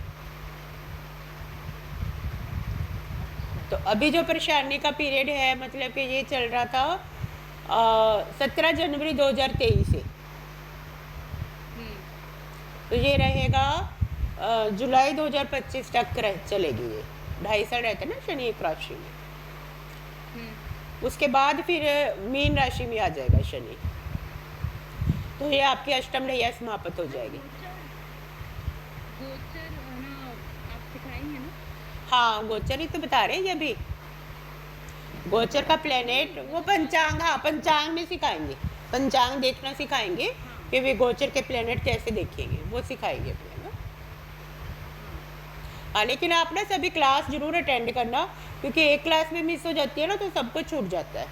तो अभी जो परेशानी का पीरियड है, मतलब कि ये चल रहा था 17 जनवरी 2023 से। तो ये रहेगा जुलाई 2025 तक चलेगी ये। 2.5 साल रहता है ना शनि एक राशि में। उसके बाद फिर मीन राशि में आ जाएगा शनि। तो ये आपकी अष्टम ढैया समाप्त हो जाएगी। गोचर ना आप सिखाएंगे ना? हाँ, गोचर ही तो बता रहे हैं ये अभी। गोचर का प्लेनेट वो पंचांग, हाँ पंचांग में सिखाएंगे। पंचांग देखना सिखाएंगे कि वे गोचर के प्लेनेट कैसे देखेंगे, वो सिखाएंगे अपने ना। हाँ, लेकिन आप ना सभी क्लास जरूर अटेंड करना, क्योंकि एक क्लास में मिस हो जाती है ना तो सब कुछ छूट जाता है।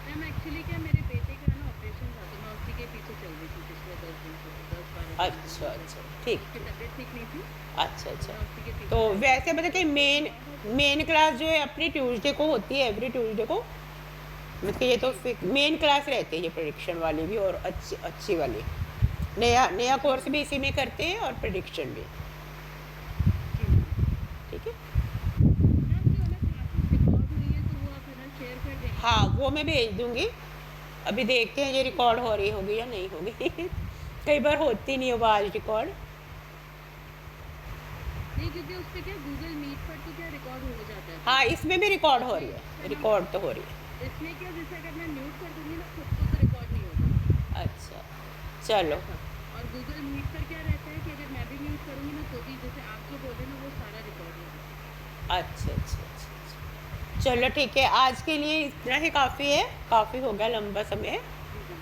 मैम एक्चुअली क्या मेरे बेटे का ना ऑपरेशन था, तो मैं उसी के पीछे चल रही थी पिछले 10 दिन से, 10-12 दिन अच्छा अच्छा, ठीक। उसकी तबीयत ठीक नहीं थी, अच्छा अच्छा। मैं उसी के पीछे तो चल रही वैसे मतलब कि मेन क्लास जो है अपनी ट्यूसडे को होती है, एवरी ट्यूसडे को। मतलब कि ये तो मेन क्लास रहती है ये, प्रेडिक्शन वाली भी और अच्छी अच्छी वाली। नया कोर्स भी इसी में करते हैं और प्रेडिक्शन भी। थी। ठीक है, मैम जो है ना क्लासेस रिकॉर्ड हुई है, तो वो आप है ना शेयर कर देंगे? हाँ वो मैं भेज दूंगी। अभी देखते हैं ये रिकॉर्ड हो रही होगी या नहीं होगी। कई बार होती नहीं आवाज़ रिकॉर्ड। नहीं, क्योंकि उस पे क्या गूगल मीट पर तो क्या रिकॉर्ड हो जाता है। हाँ, इसमें भी रिकॉर्ड हो रही है, रिकॉर्ड तो हो रही है। इसमें क्या, जैसे अगर मैं म्यूट कर दूंगी ना खुद को, तो रिकॉर्ड नहीं होगा अच्छा, चलो। ऐसा। और गूगल मीट पर क्या रहता है कि अगर मैं भी म्यूट करूंगी ना, तो भी जैसे आप जो बोल रहे हैं ना वो सारा रिकॉर्ड होगा। अच्छा अच्छा अच्छा अच्छा। चलो ठीक है, आज के लिए इतना ही काफ़ी है, काफ़ी हो गया लंबा समय। जी जी।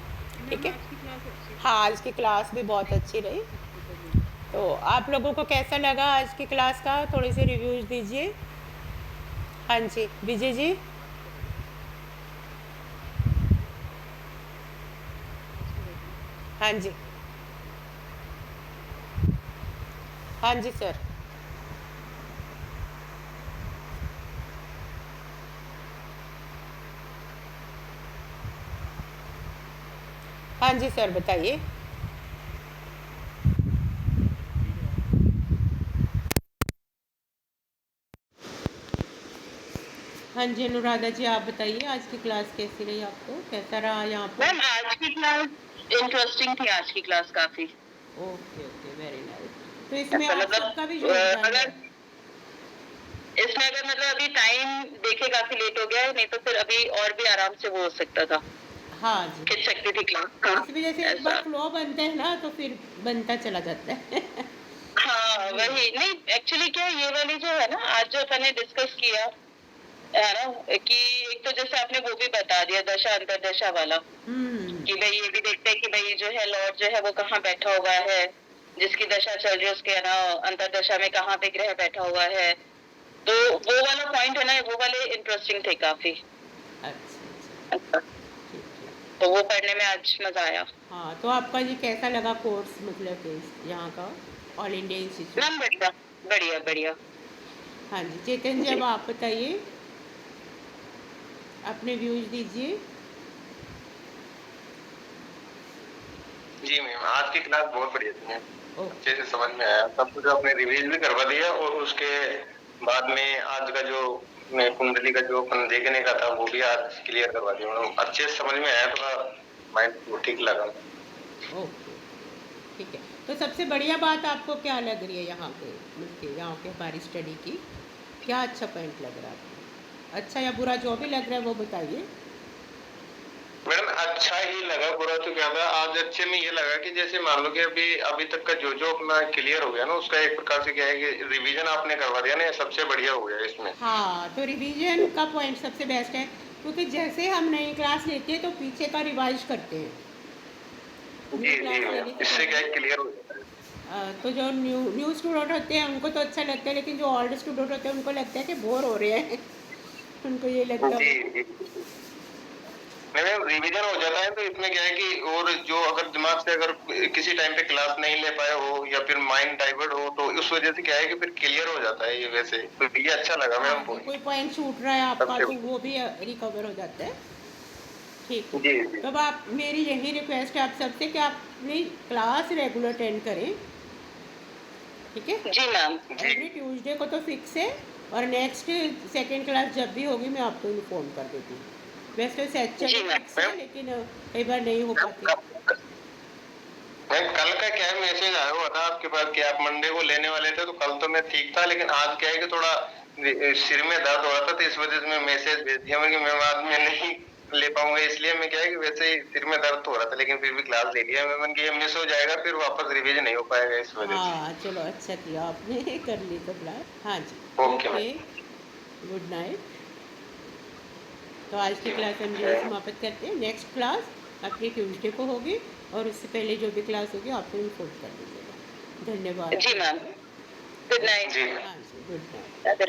ठीक मैम है, आज की क्लास अच्छी थी। हाँ आज की क्लास भी बहुत अच्छी रही। तो बोलिए। तो आप लोगों को कैसा लगा आज की क्लास का, थोड़े से रिव्यूज़ दीजिए। हाँ जी, विजय जी। हाँ जी, हाँ जी सर। हाँ जी सर, बताइए। हाँ जी अनुराधा जी, आप बताइए आज की क्लास कैसी रही आपको, कैसा रहा यहाँ पर? मैम आज की क्लास इंटरेस्टिंग थी, आज की क्लास काफी। Okay okay, very nice. तो इसमें ऐसा आप मतलब सबका भी योगदान है। अगर इसमें अगर मतलब अभी टाइम देखे काफी लेट हो गया है, नहीं तो फिर अभी और भी आराम से वो हो सकता था, हाँ जी, खिंच सकती थी क्लास। हाँ, इसमें जैसे एक बार ऐसा। फ्लो बनते हैं ना तो फिर बनता चला जाता है। हाँ वही नहीं, एक्चुअली क्या है, ये वाली जो है ना आज जो अपन ने डिस्कस किया है ना, कि एक तो जैसे आपने वो भी बता दिया दशा अंतरदशा वाला, कि भाई ये भी देखते हैं कि भाई जो है लॉर्ड जो है वो कहाँ बैठा हुआ है, जिसकी दशा चल रही है उसके है ना अंतरदशा में कहाँ पे ग्रह बैठा हुआ है। तो वो वाला पॉइंट है ना, वो वाले इंटरेस्टिंग थे काफी। अच्छा अच्छा, अच्छा, ठीक है। तो वो पढ़ने में आज मजा आया। हाँ, तो आपका ये कैसा लगा कोर्स, मतलब कि यहाँ का ऑल इंडिया इंस्टीट्यूट? मैम बढ़िया बढ़िया बढ़िया। हाँ जी, चेतन जी जी। अब आप बताइए, अपने व्यूज दीजिए। जी मैम, आज की क्लास बहुत बढ़िया थी मैम, ओ अच्छे से समझ में आया, सब कुछ आपने रिवीज भी करवा दिया, और उसके बाद में आज का जो मैं कुंडली का जो अपन देखने का था वो भी आज क्लियर करवा दिया मैडम, अच्छे से समझ में आया, थोड़ा माइंड को ठीक लगा। ओके, ठीक है। तो सबसे बढ़िया बात आपको क्या लग रही है यहाँ पे, मतलब यहाँ पे हमारी स्टडी की क्या अच्छा पॉइंट लग रहा है आपको? अच्छा या बुरा जो भी लग रहा है वो बताइए। मैडम अच्छा ही लगा, बुरा तो क्या था, आज अच्छे में ये लगा कि जैसे मान लो कि अभी तक का जो जो अपना क्लियर हो गया ना, उसका एक प्रकार से क्या है कि रिवीजन आपने करवा दिया ना, ये सबसे बढ़िया हो गया इसमें। हाँ, तो रिवीजन का पॉइंट सबसे बेस्ट है, क्योंकि जैसे हम नई क्लास लेते हैं तो पीछे का रिवाइज करते हैं, जी जी मैम, इससे क्या है क्लियर हो जाता है। तो जो न्यू स्टूडेंट होते हैं उनको तो अच्छा लगता है, लेकिन जो ओल्ड स्टूडेंट होते हैं उनको लगता है कि बोर हो रहे हैं उनको ये लगता जी है। जी नहीं मैम, रिवीजन हो जाता है तो इसमें क्या है कि और जो अगर दिमाग से अगर किसी टाइम पे क्लास नहीं ले पाए हो या फिर माइंड डाइवर्ट हो तो उस वजह से क्या है कि फिर क्लियर हो जाता है ये वैसे, तो ये अच्छा लगा हाँ मैम जी, पॉइंट कोई पॉइंट छूट रहा है आपका सबसे। तो वो भी रिकवर हो जाता है। ठीक है। जी जी तो अब आप, मेरी यही रिक्वेस्ट है आप सबसे कि आप अपनी क्लास रेगुलर अटेंड करें, ठीक है। जी मैम। जी एवरी ट्यूसडे को तो फिक्स है, और नेक्स्ट सेकेंड क्लास जब भी होगी मैं आपको इन्फॉर्म कर देती हूँ। वैसे सैटरडे जी मैम। फिक्स है, लेकिन कई बार नहीं हो पाती। मैम कल का क्या है मैसेज आया हुआ था आपके पास कि आप मंडे को लेने वाले थे, तो कल तो मैं ठीक था, लेकिन आज क्या है कि थोड़ा सिर में दर्द हो रहा था, तो इस वजह से मैं मैसेज भेज दिया मैं कि मैं बाद में नहीं ले पाऊंगा, इसलिए मैं क्या है कि वैसे ही सिर में दर्द हो रहा था, लेकिन फिर भी क्लास ले लिया मैंने कि ये मिस हो जाएगा फिर वापस रिवीजन नहीं हो पाएगा इस वजह से। हाँ चलो, अच्छा किया आपने कर ली तो क्लास। हाँ जी। Okay okay, ma'am. Good night. तो आज की क्लास हम यही समाप्त करते हैं। नेक्स्ट क्लास अपनी ट्यूसडे को होगी, और उससे पहले जो भी क्लास होगी आपको इन्फॉर्म कर दीजिएगा। धन्यवाद। जी मैम। Good night. जी हाँ जी, गुड नाइट। राधे